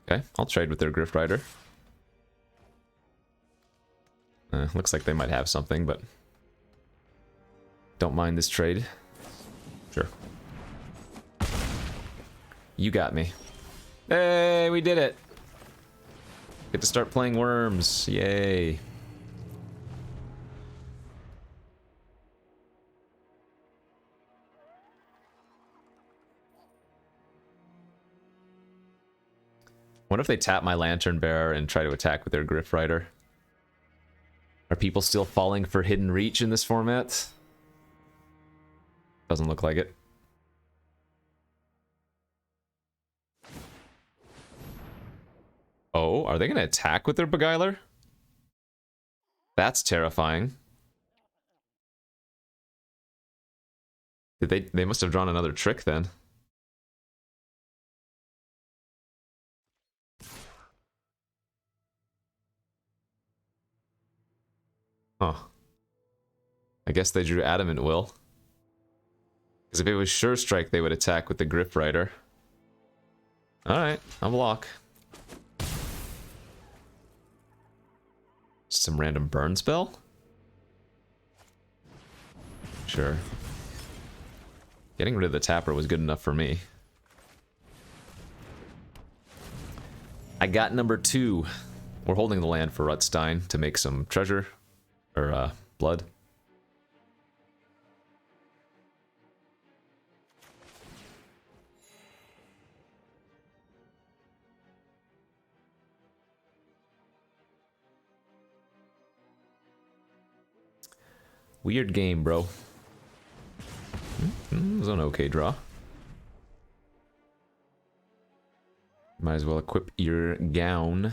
[SPEAKER 1] Okay, I'll trade with their Griff Rider. Looks like they might have something, but don't mind this trade. Sure. You got me. Hey, we did it! Get to start playing Worms. Yay. What if they tap my Lantern Bearer and try to attack with their Griff Rider? Are people still falling for Hidden Reach in this format? Doesn't look like it. Oh, are they going to attack with their Beguiler? That's terrifying. They must have drawn another trick then. Huh. I guess they drew Adamant Will. Because if it was Sure Strike, they would attack with the Grip Rider. Alright, I'll block. Some random burn spell? Sure. Getting rid of the tapper was good enough for me. I got number 2. We're holding the land for Rutstein to make some treasure. Or, blood. Weird game, bro. It was an okay draw. Might as well equip your gown.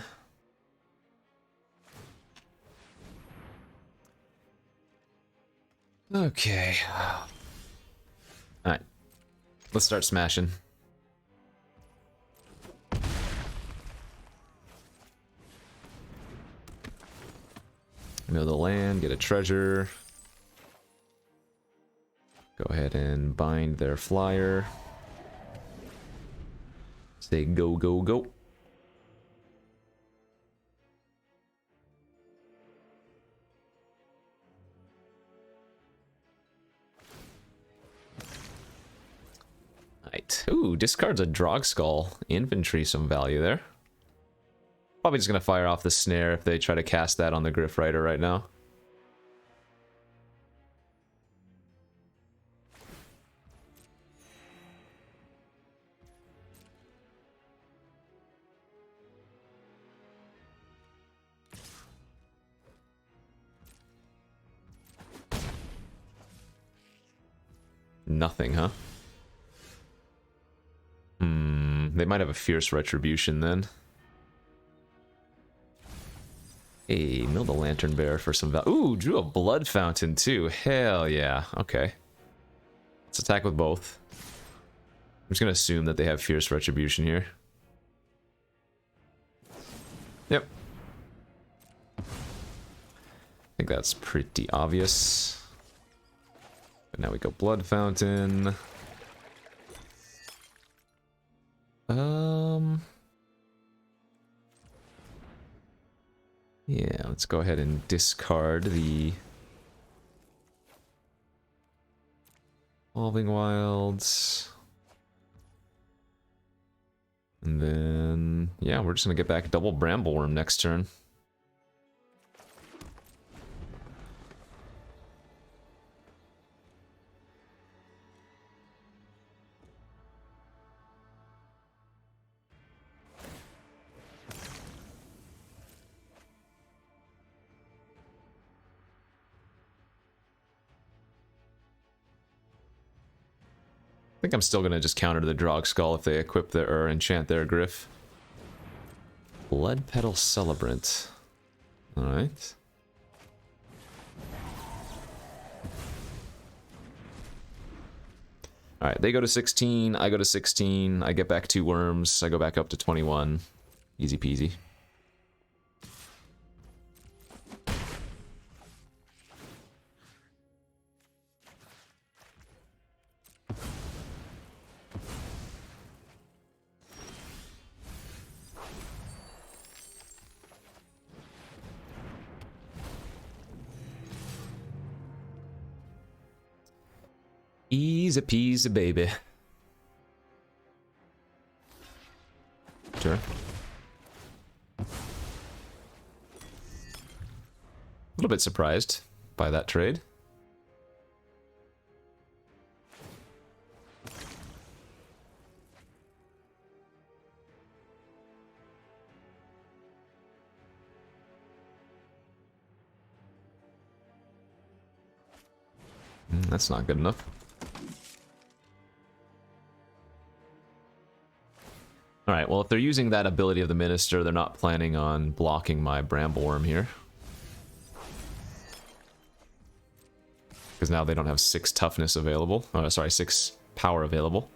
[SPEAKER 1] Okay. Alright. Let's start smashing. Mill the land, get a treasure. Go ahead and bind their flyer. Say go, go, go. Right. Ooh, discards a Drog Skull. Infantry, some value there. Probably just gonna fire off the snare if they try to cast that on the Griff Rider right now. Nothing, huh? They might have a Fierce Retribution then. Hey, mill the Lantern Bearer for some value. Ooh, drew a Blood Fountain too. Hell yeah. Okay. Let's attack with both. I'm just gonna assume that they have Fierce Retribution here. Yep. I think that's pretty obvious. But now we go Blood Fountain. Yeah, let's go ahead and discard the Evolving Wilds. And then, yeah, we're just gonna get back double Brambleworm next turn. I think I'm still gonna just counter the Drog Skull if they equip their or enchant their Griff. Blood Petal Celebrant. Alright. Alright, they go to 16, I go to 16, I get back 2 worms, I go back up to 21. Easy peasy. Easy peasy, baby. Sure. A little bit surprised by that trade. That's not good enough. Alright, well, if they're using that ability of the Minister, they're not planning on blocking my Brambleworm here. Because now they don't have 6 toughness available. Oh, sorry, 6 power available.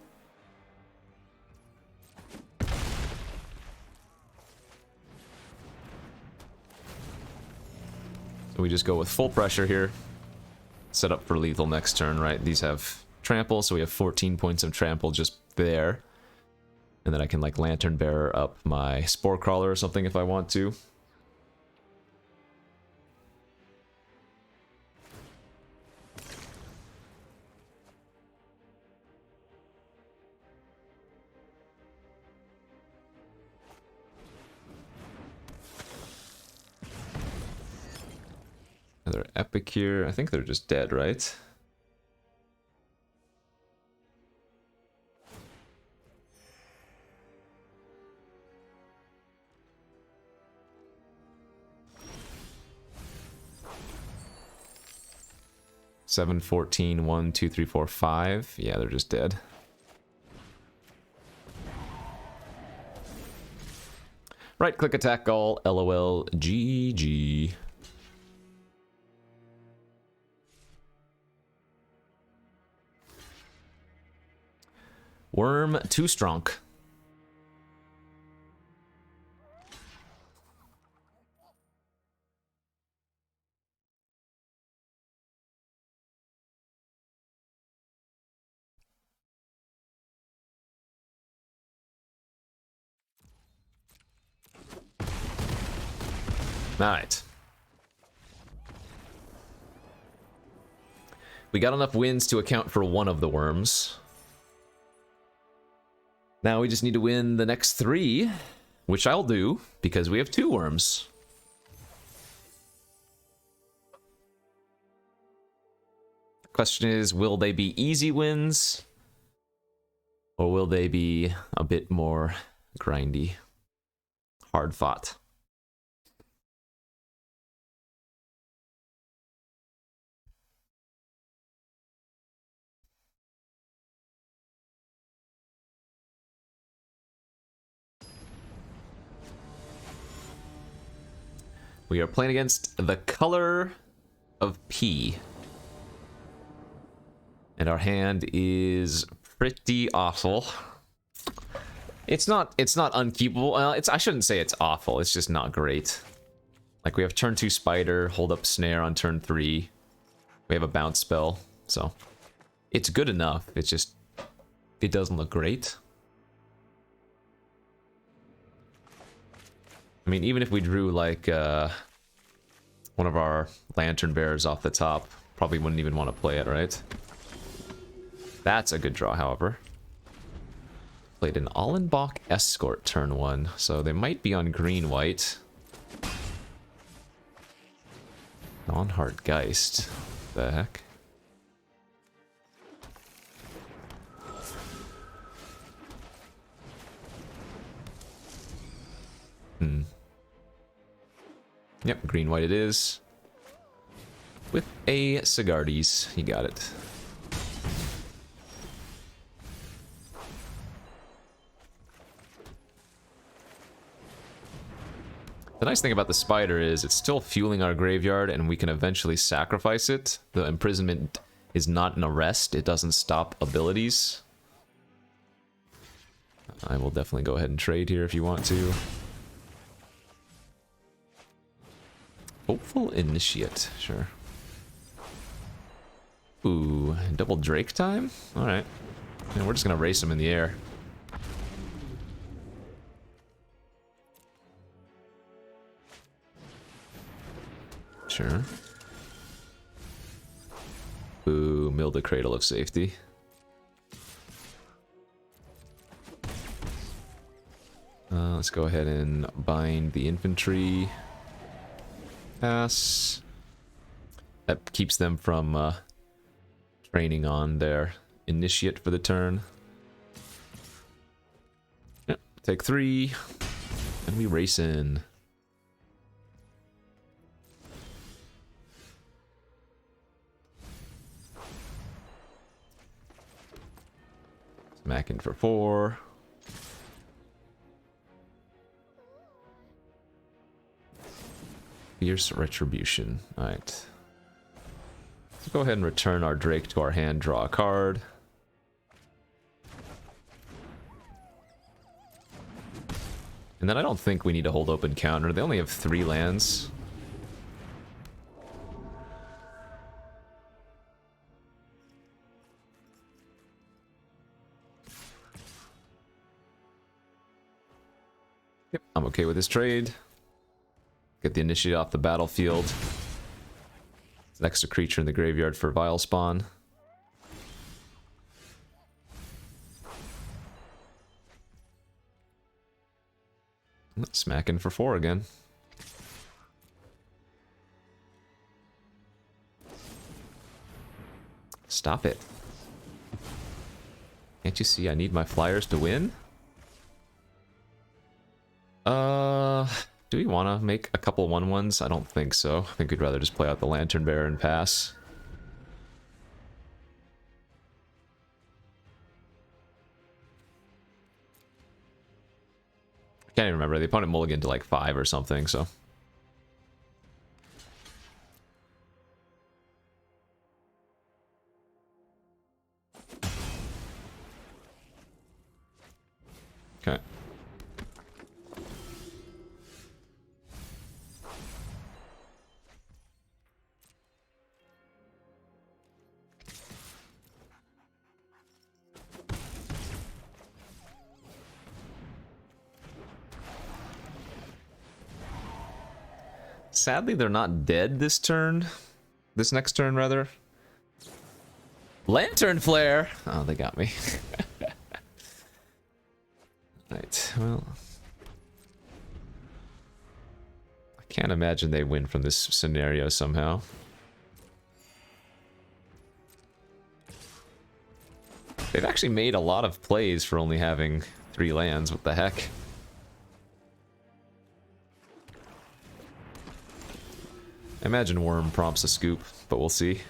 [SPEAKER 1] So we just go with full pressure here. Set up for lethal next turn, right? These have trample, so we have 14 points of trample just there. And then I can, like, Lantern Bearer up my Spore Crawler or something if I want to. Another Epic here. I think they're just dead, right? Seven, 14, 1, 2, 3, 4, 5. Yeah, they're just dead. Right click attack all, LOL, GG. Worm too strong. Alright. We got enough wins to account for one of the worms. Now we just need to win the next 3, which I'll do, because we have 2 worms. The question is, will they be easy wins? Or will they be a bit more grindy? Hard fought. We are playing against the color of P. And our hand is pretty awful. It's not unkeepable. Well, I shouldn't say it's awful. It's just not great. Like, we have turn 2 Spider, hold up Snare on turn 3. We have a bounce spell, so it's good enough. It's just, it doesn't look great. I mean, even if we drew, like, one of our Lantern Bearers off the top, probably wouldn't even want to play it, right? That's a good draw, however. Played an Allenbach Escort turn 1, so they might be on green-white. Non-Heart Geist. The heck? Yep, green-white it is. With a Sigardes. You got it. The nice thing about the Spider is it's still fueling our graveyard and we can eventually sacrifice it. The imprisonment is not an arrest. It doesn't stop abilities. I will definitely go ahead and trade here if you want to. Hopeful Initiate, sure. Ooh, double Drake time? Alright. Yeah, we're just gonna race him in the air. Sure. Ooh, Milda Cradle of Safety. Let's go ahead and bind the infantry. Pass. That keeps them from training on their initiate for the turn. Yep, take 3. And we race in. Smack in for 4. Fierce Retribution. Alright. Let's go ahead and return our Drake to our hand, draw a card. And then I don't think we need to hold open counter. They only have 3 lands. Yep, I'm okay with this trade. Get the initiate off the battlefield. It's an extra creature in the graveyard for Vile Spawn. Smacking for 4 again. Stop it. Can't you see I need my Flyers to win? Do we want to make a couple 1/1s? I don't think so. I think we'd rather just play out the Lantern Bearer and pass. I can't even remember. The opponent mulliganed to like 5 or something, so. Okay. Sadly, they're not dead this turn. This next turn, rather. Lantern Flare! Oh, they got me. Right, well... I can't imagine they win from this scenario somehow. They've actually made a lot of plays for only having 3 lands. What the heck? I imagine Worm prompts a scoop, but we'll see.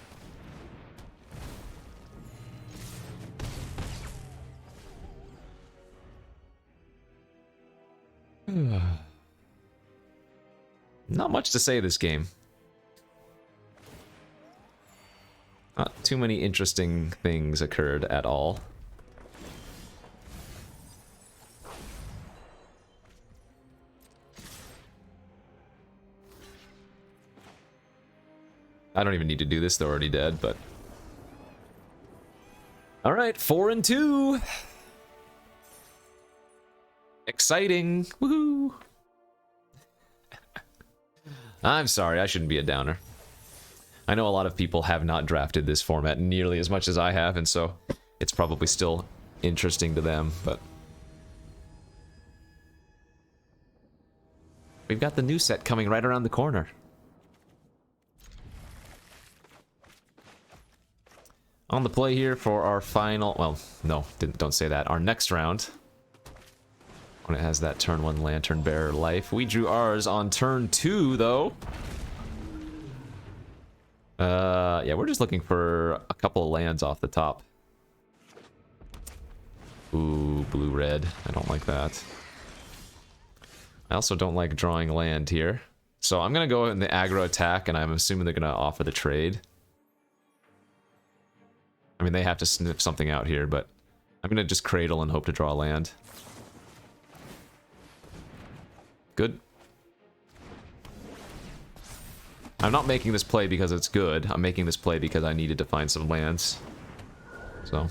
[SPEAKER 1] Not much to say this game. Not too many interesting things occurred at all. I don't even need to do this, they're already dead, but... Alright, 4-2! Exciting! Woohoo! I'm sorry, I shouldn't be a downer. I know a lot of people have not drafted this format nearly as much as I have, and so it's probably still interesting to them, but... We've got the new set coming right around the corner. On the play here for our final... Well, no, don't say that. Our next round. When it has that turn 1 Lantern Bearer life. We drew ours on turn 2, though. Yeah, we're just looking for a couple of lands off the top. Ooh, blue-red. I don't like that. I also don't like drawing land here. So I'm going to go in the aggro attack, and I'm assuming they're going to offer the trade. I mean, they have to sniff something out here, but I'm going to just cradle and hope to draw land. Good. I'm not making this play because it's good. I'm making this play because I needed to find some lands. So.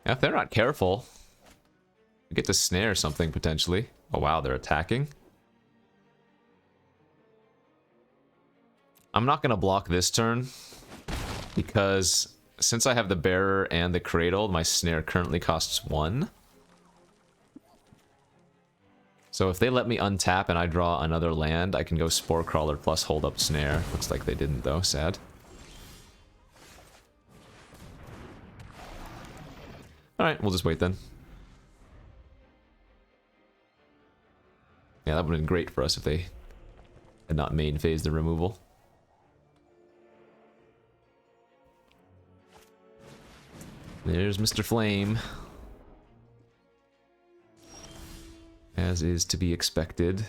[SPEAKER 1] Yeah, if they're not careful, we get to snare something potentially. Oh wow, they're attacking. I'm not going to block this turn because since I have the bearer and the cradle, my snare currently costs 1. So if they let me untap and I draw another land, I can go Spore Crawler plus hold up snare. Looks like they didn't though, sad. Alright, we'll just wait then. Yeah, that would have been great for us if they had not main phased the removal. There's Mr. Flame. as is to be expected.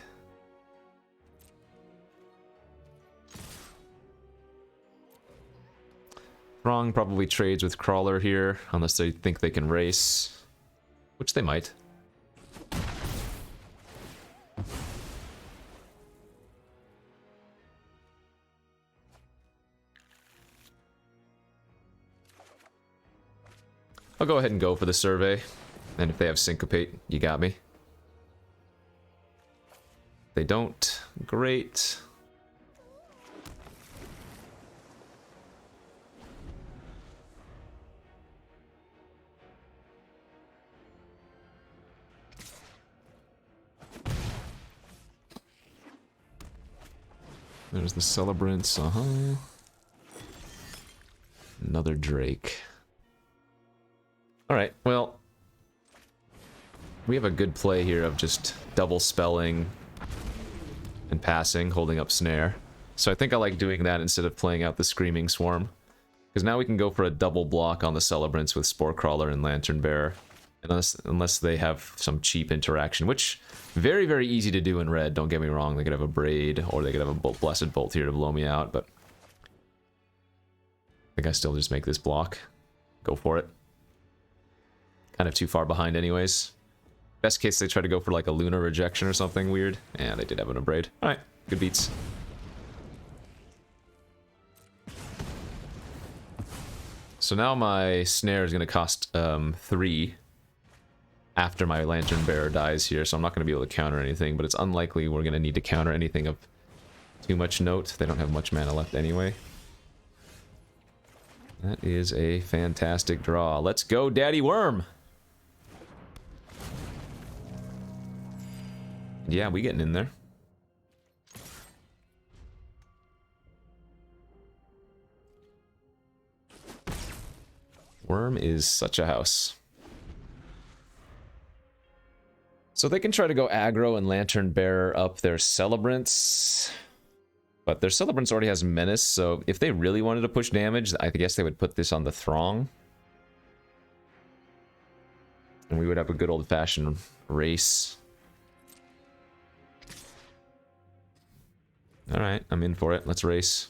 [SPEAKER 1] Throng probably trades with Crawler here, unless they think they can race, which they might. I'll go ahead and go for the survey, and if they have Syncopate, you got me. If they don't, great. There's the Celebrants, Another Drake. Alright, well, we have a good play here of just double spelling and passing, holding up Snare. So I think I like doing that instead of playing out the Screaming Swarm. Because now we can go for a double block on the Celebrants with Spore Crawler and Lantern Bearer. Unless they have some cheap interaction, which very, very easy to do in red, don't get me wrong. They could have a Braid, or they could have a Blessed Bolt here to blow me out, but I think I still just make this block. Go for it. Kind of too far behind anyways. Best case, they try to go for like a Lunar Rejection or something weird. Yeah, they did have a Braid. Alright, good beats. So now my Snare is going to cost 3 after my Lantern Bearer dies here, so I'm not going to be able to counter anything, but it's unlikely we're going to need to counter anything of too much note. They don't have much mana left anyway. That is a fantastic draw. Let's go, Daddy Worm! Yeah, we getting in there. Worm is such a house. So they can try to go aggro and Lantern Bearer up their Celebrants. But their Celebrants already has Menace, so if they really wanted to push damage, I guess they would put this on the Throng. And we would have a good old-fashioned race. Alright, I'm in for it. Let's race.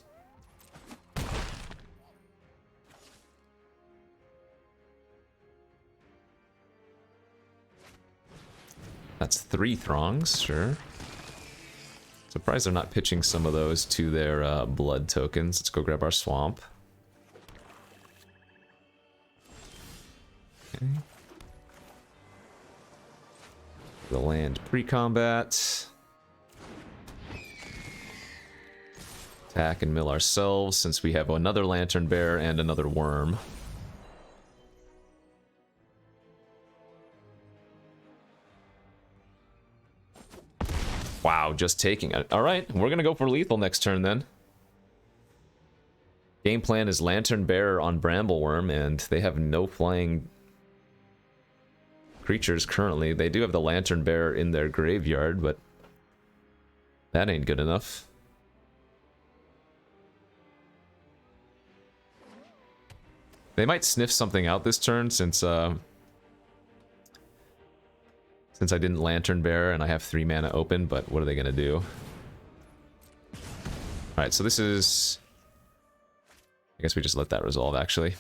[SPEAKER 1] That's 3 Throngs, sure. Surprised they're not pitching some of those to their blood tokens. Let's go grab our swamp. Okay. The land pre-combat. Attack and mill ourselves since we have another Lantern Bearer and another Worm. Wow, just taking it. Alright, we're gonna go for lethal next turn then. Game plan is Lantern Bearer on Brambleworm, and they have no flying creatures currently. They do have the Lantern Bearer in their graveyard, but that ain't good enough. They might sniff something out this turn since I didn't Lantern Bearer and I have 3 mana open, but what are they gonna do? Alright, so this is... I guess we just let that resolve, actually.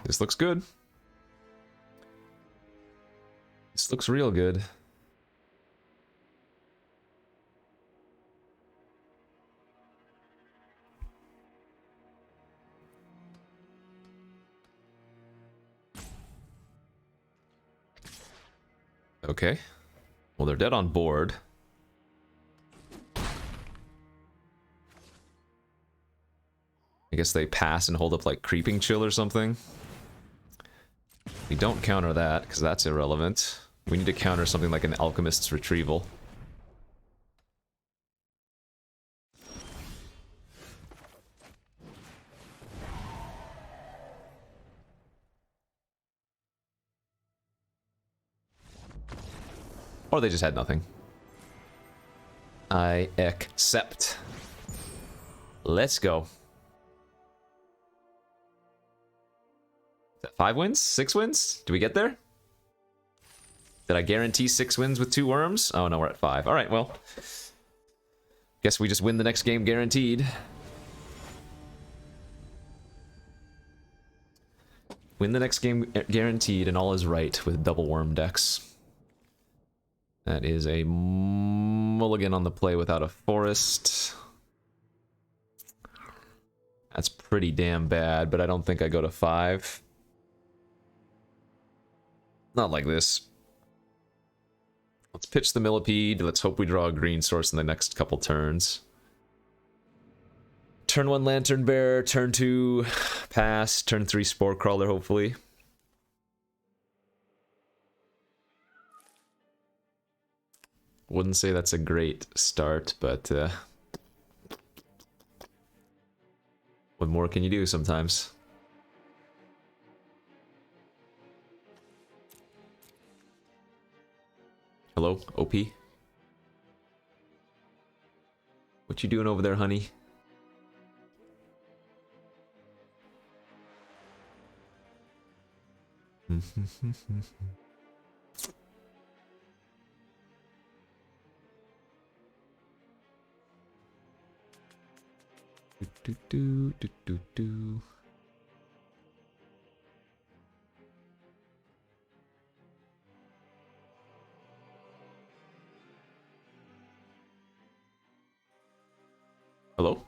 [SPEAKER 1] This looks good. This looks real good. Okay. Well, they're dead on board. I guess they pass and hold up like Creeping Chill or something. We don't counter that, because that's irrelevant. We need to counter something like an Alchemist's Retrieval. Or they just had nothing. I accept. Let's go. Is that 5 wins? 6 wins? Do we get there? Did I guarantee 6 wins with 2 worms? Oh no, we're at 5. Alright, well. Guess we just win the next game guaranteed. Win the next game guaranteed, and all is right with double worm decks. That is a mulligan on the play without a forest. That's pretty damn bad, but I don't think I go to 5. Not like this. Let's pitch the millipede. Let's hope we draw a green source in the next couple turns. Turn 1 Lantern Bearer, turn 2 pass, turn 3 Spore Crawler, hopefully. Wouldn't say that's a great start, but what more can you do sometimes? Hello, OP? What you doing over there, honey? Do. Hello?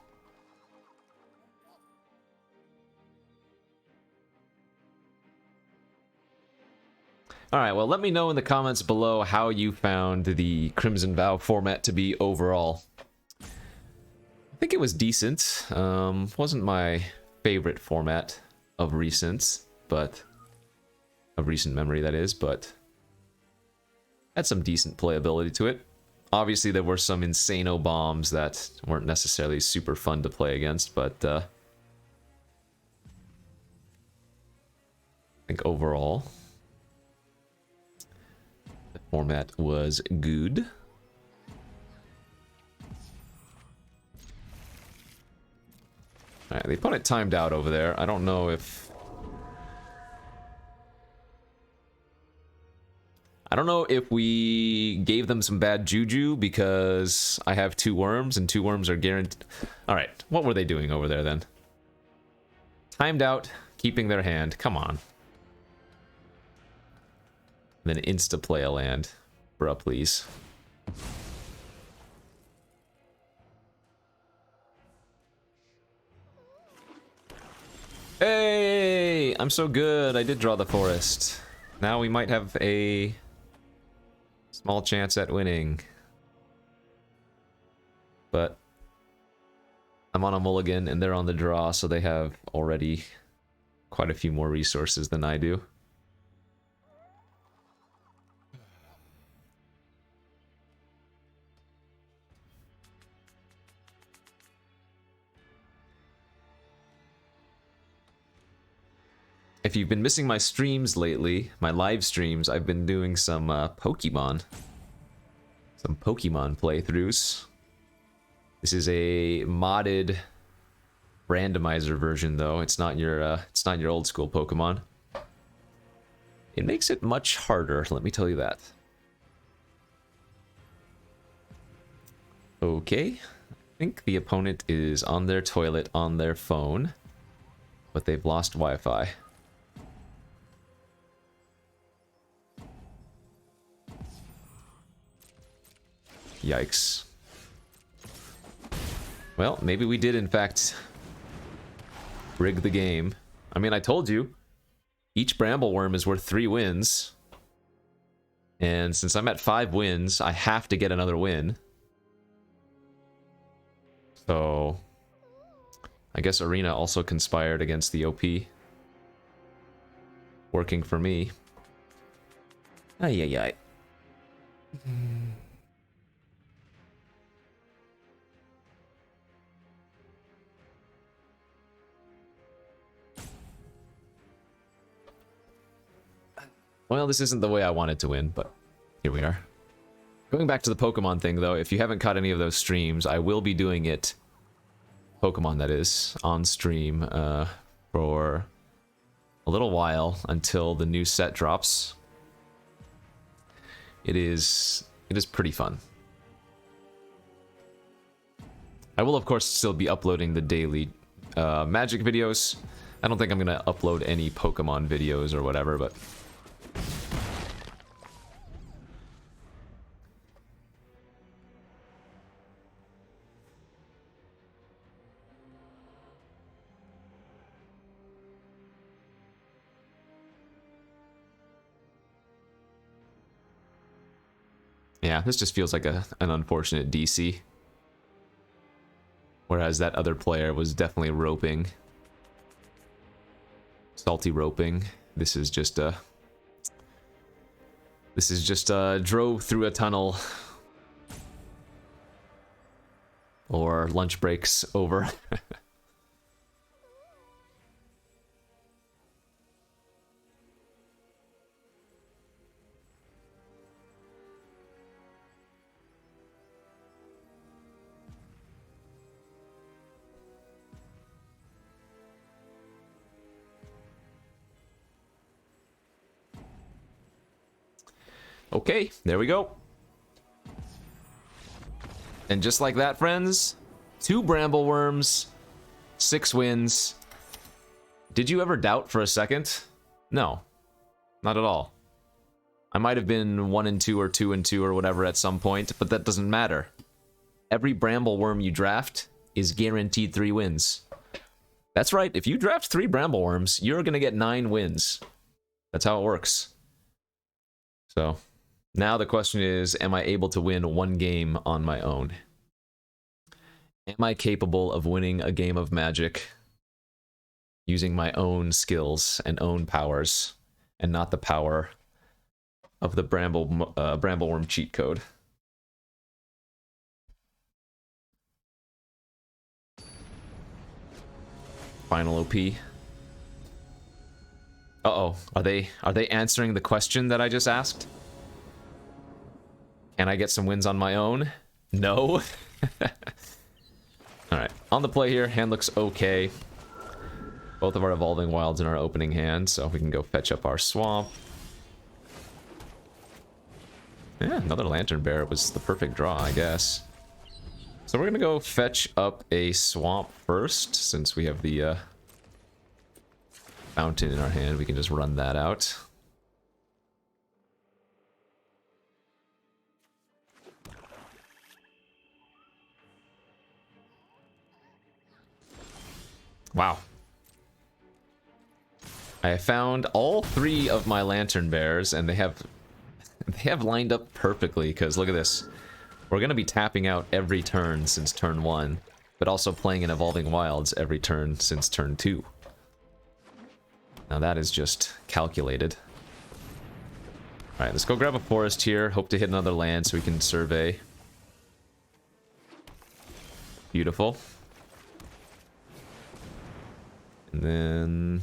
[SPEAKER 1] Alright, well, let me know in the comments below how you found the Crimson Vow format to be overall. I think it was decent. Wasn't my favorite format of recent, but... of recent memory, that is, but... had some decent playability to it. Obviously, there were some insano bombs that weren't necessarily super fun to play against, but I think overall the format was good. Alright, the opponent timed out over there. I don't know if... I don't know if we gave them some bad juju because I have 2 worms and 2 worms are guaranteed. Alright, what were they doing over there then? Timed out, keeping their hand. Come on. And then insta-play a land. Bruh, please. Hey! I'm so good. I did draw the forest. Now we might have a... small chance at winning. But I'm on a mulligan and they're on the draw, so they have already quite a few more resources than I do. If you've been missing my streams lately, my live streams, I've been doing some Pokemon. Some Pokemon playthroughs. This is a modded randomizer version, though. It's not your old school Pokemon. It makes it much harder, let me tell you that. Okay, I think the opponent is on their toilet on their phone, but they've lost Wi-Fi. Yikes. Well, maybe we did in fact rig the game. I mean, I told you, each Bramble Worm is worth 3 wins. And since I'm at 5 wins, I have to get another win. So, I guess Arena also conspired against the OP. Working for me. Ay, ay, ay. Well, this isn't the way I wanted to win, but here we are. Going back to the Pokemon thing, though, if you haven't caught any of those streams, I will be doing it, Pokemon that is, on stream for a little while until the new set drops. It is pretty fun. I will, of course, still be uploading the daily Magic videos. I don't think I'm going to upload any Pokemon videos or whatever, but... yeah, this just feels like an unfortunate DC. Whereas that other player was definitely roping. Salty roping. This is just a... this is just a drove through a tunnel. Or lunch breaks over. Okay, there we go. And just like that, friends, 2 Bramble Worms, 6 wins. Did you ever doubt for a second? No, not at all. I might have been 1-2 or 2-2 or whatever at some point, but that doesn't matter. Every Bramble Worm you draft is guaranteed 3 wins. That's right, if you draft 3 Bramble Worms, you're gonna get 9 wins. That's how it works. So... now the question is, am I able to win 1 game on my own? Am I capable of winning a game of Magic using my own skills and own powers, and not the power of the Brambleworm cheat code? Final OP. Uh-oh, are they answering the question that I just asked? Can I get some wins on my own? No. Alright, on the play here, hand looks okay. Both of our Evolving Wilds in our opening hand, so we can go fetch up our Swamp. Yeah, another Lantern Bear was the perfect draw, I guess. So we're gonna go fetch up a Swamp first, since we have the Fountain in our hand. We can just run that out. Wow. I found all 3 of my Lantern Bears, and they have lined up perfectly, because look at this. We're going to be tapping out every turn since turn 1, but also playing in Evolving Wilds every turn since turn 2. Now that is just calculated. Alright, let's go grab a forest here. Hope to hit another land so we can survey. Beautiful. And then,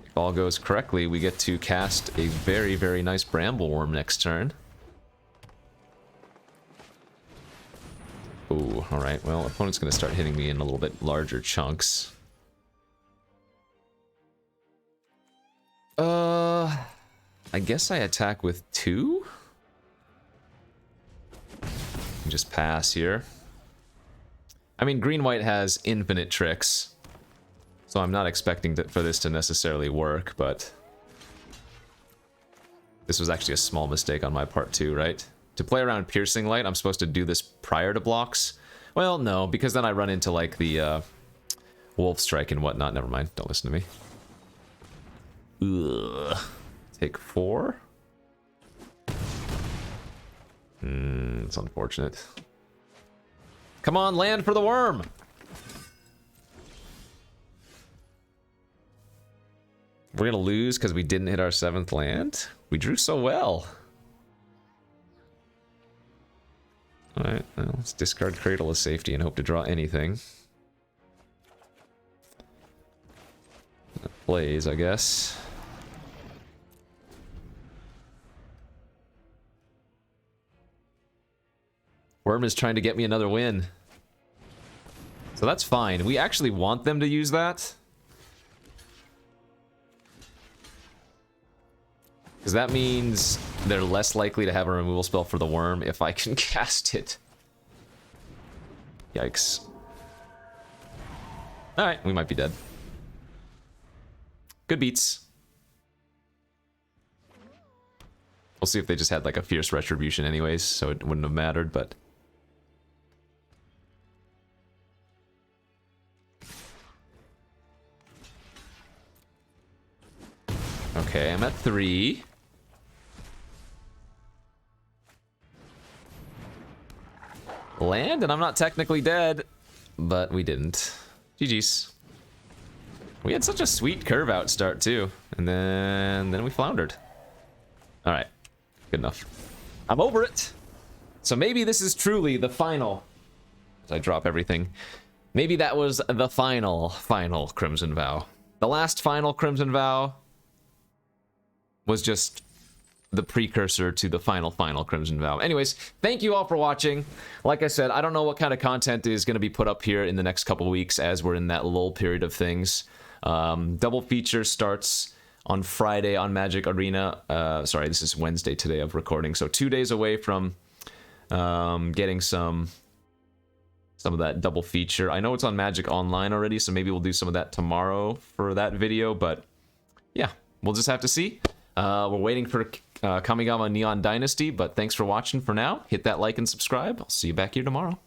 [SPEAKER 1] if all goes correctly, we get to cast a very, very nice Bramble Worm next turn. Ooh, alright, well, opponent's going to start hitting me in a little bit larger chunks. I guess I attack with 2? Just pass here. I mean, green-white has infinite tricks. So I'm not expecting for this to necessarily work, but... this was actually a small mistake on my part too, right? To play around Piercing Light, I'm supposed to do this prior to blocks? Well, no, because then I run into, like, the Wolf Strike and whatnot. Never mind, don't listen to me. Ugh. Take 4? It's unfortunate. Come on, land for the worm! We're gonna lose because we didn't hit our 7th land? We drew so well. Alright, well, let's discard Cradle of Safety and hope to draw anything. Plays, I guess. Worm is trying to get me another win. So that's fine. We actually want them to use that. Because that means they're less likely to have a removal spell for the worm if I can cast it. Yikes. Alright, we might be dead. Good beats. We'll see if they just had like a fierce retribution anyways, so it wouldn't have mattered, but... Okay, I'm at 3. Land, and I'm not technically dead, but we didn't. GG's. We had such a sweet curve out start too, and then we floundered. All right, good enough. I'm over it. So maybe this is truly the final. As I drop everything, maybe that was the final Crimson Vow. The last final Crimson Vow was just the precursor to the final Crimson Vow. Anyways, thank you all for watching. Like I said, I don't know what kind of content is going to be put up here in the next couple weeks as we're in that lull period of things. Double feature starts on Friday on Magic Arena. Sorry, this is Wednesday today of recording, so 2 days away from getting some of that double feature. I know it's on Magic Online already, so maybe we'll do some of that tomorrow for that video, but yeah, we'll just have to see. We're waiting for Kamigama Neon Dynasty, but thanks for watching for now. Hit that like and subscribe. I'll see you back here tomorrow.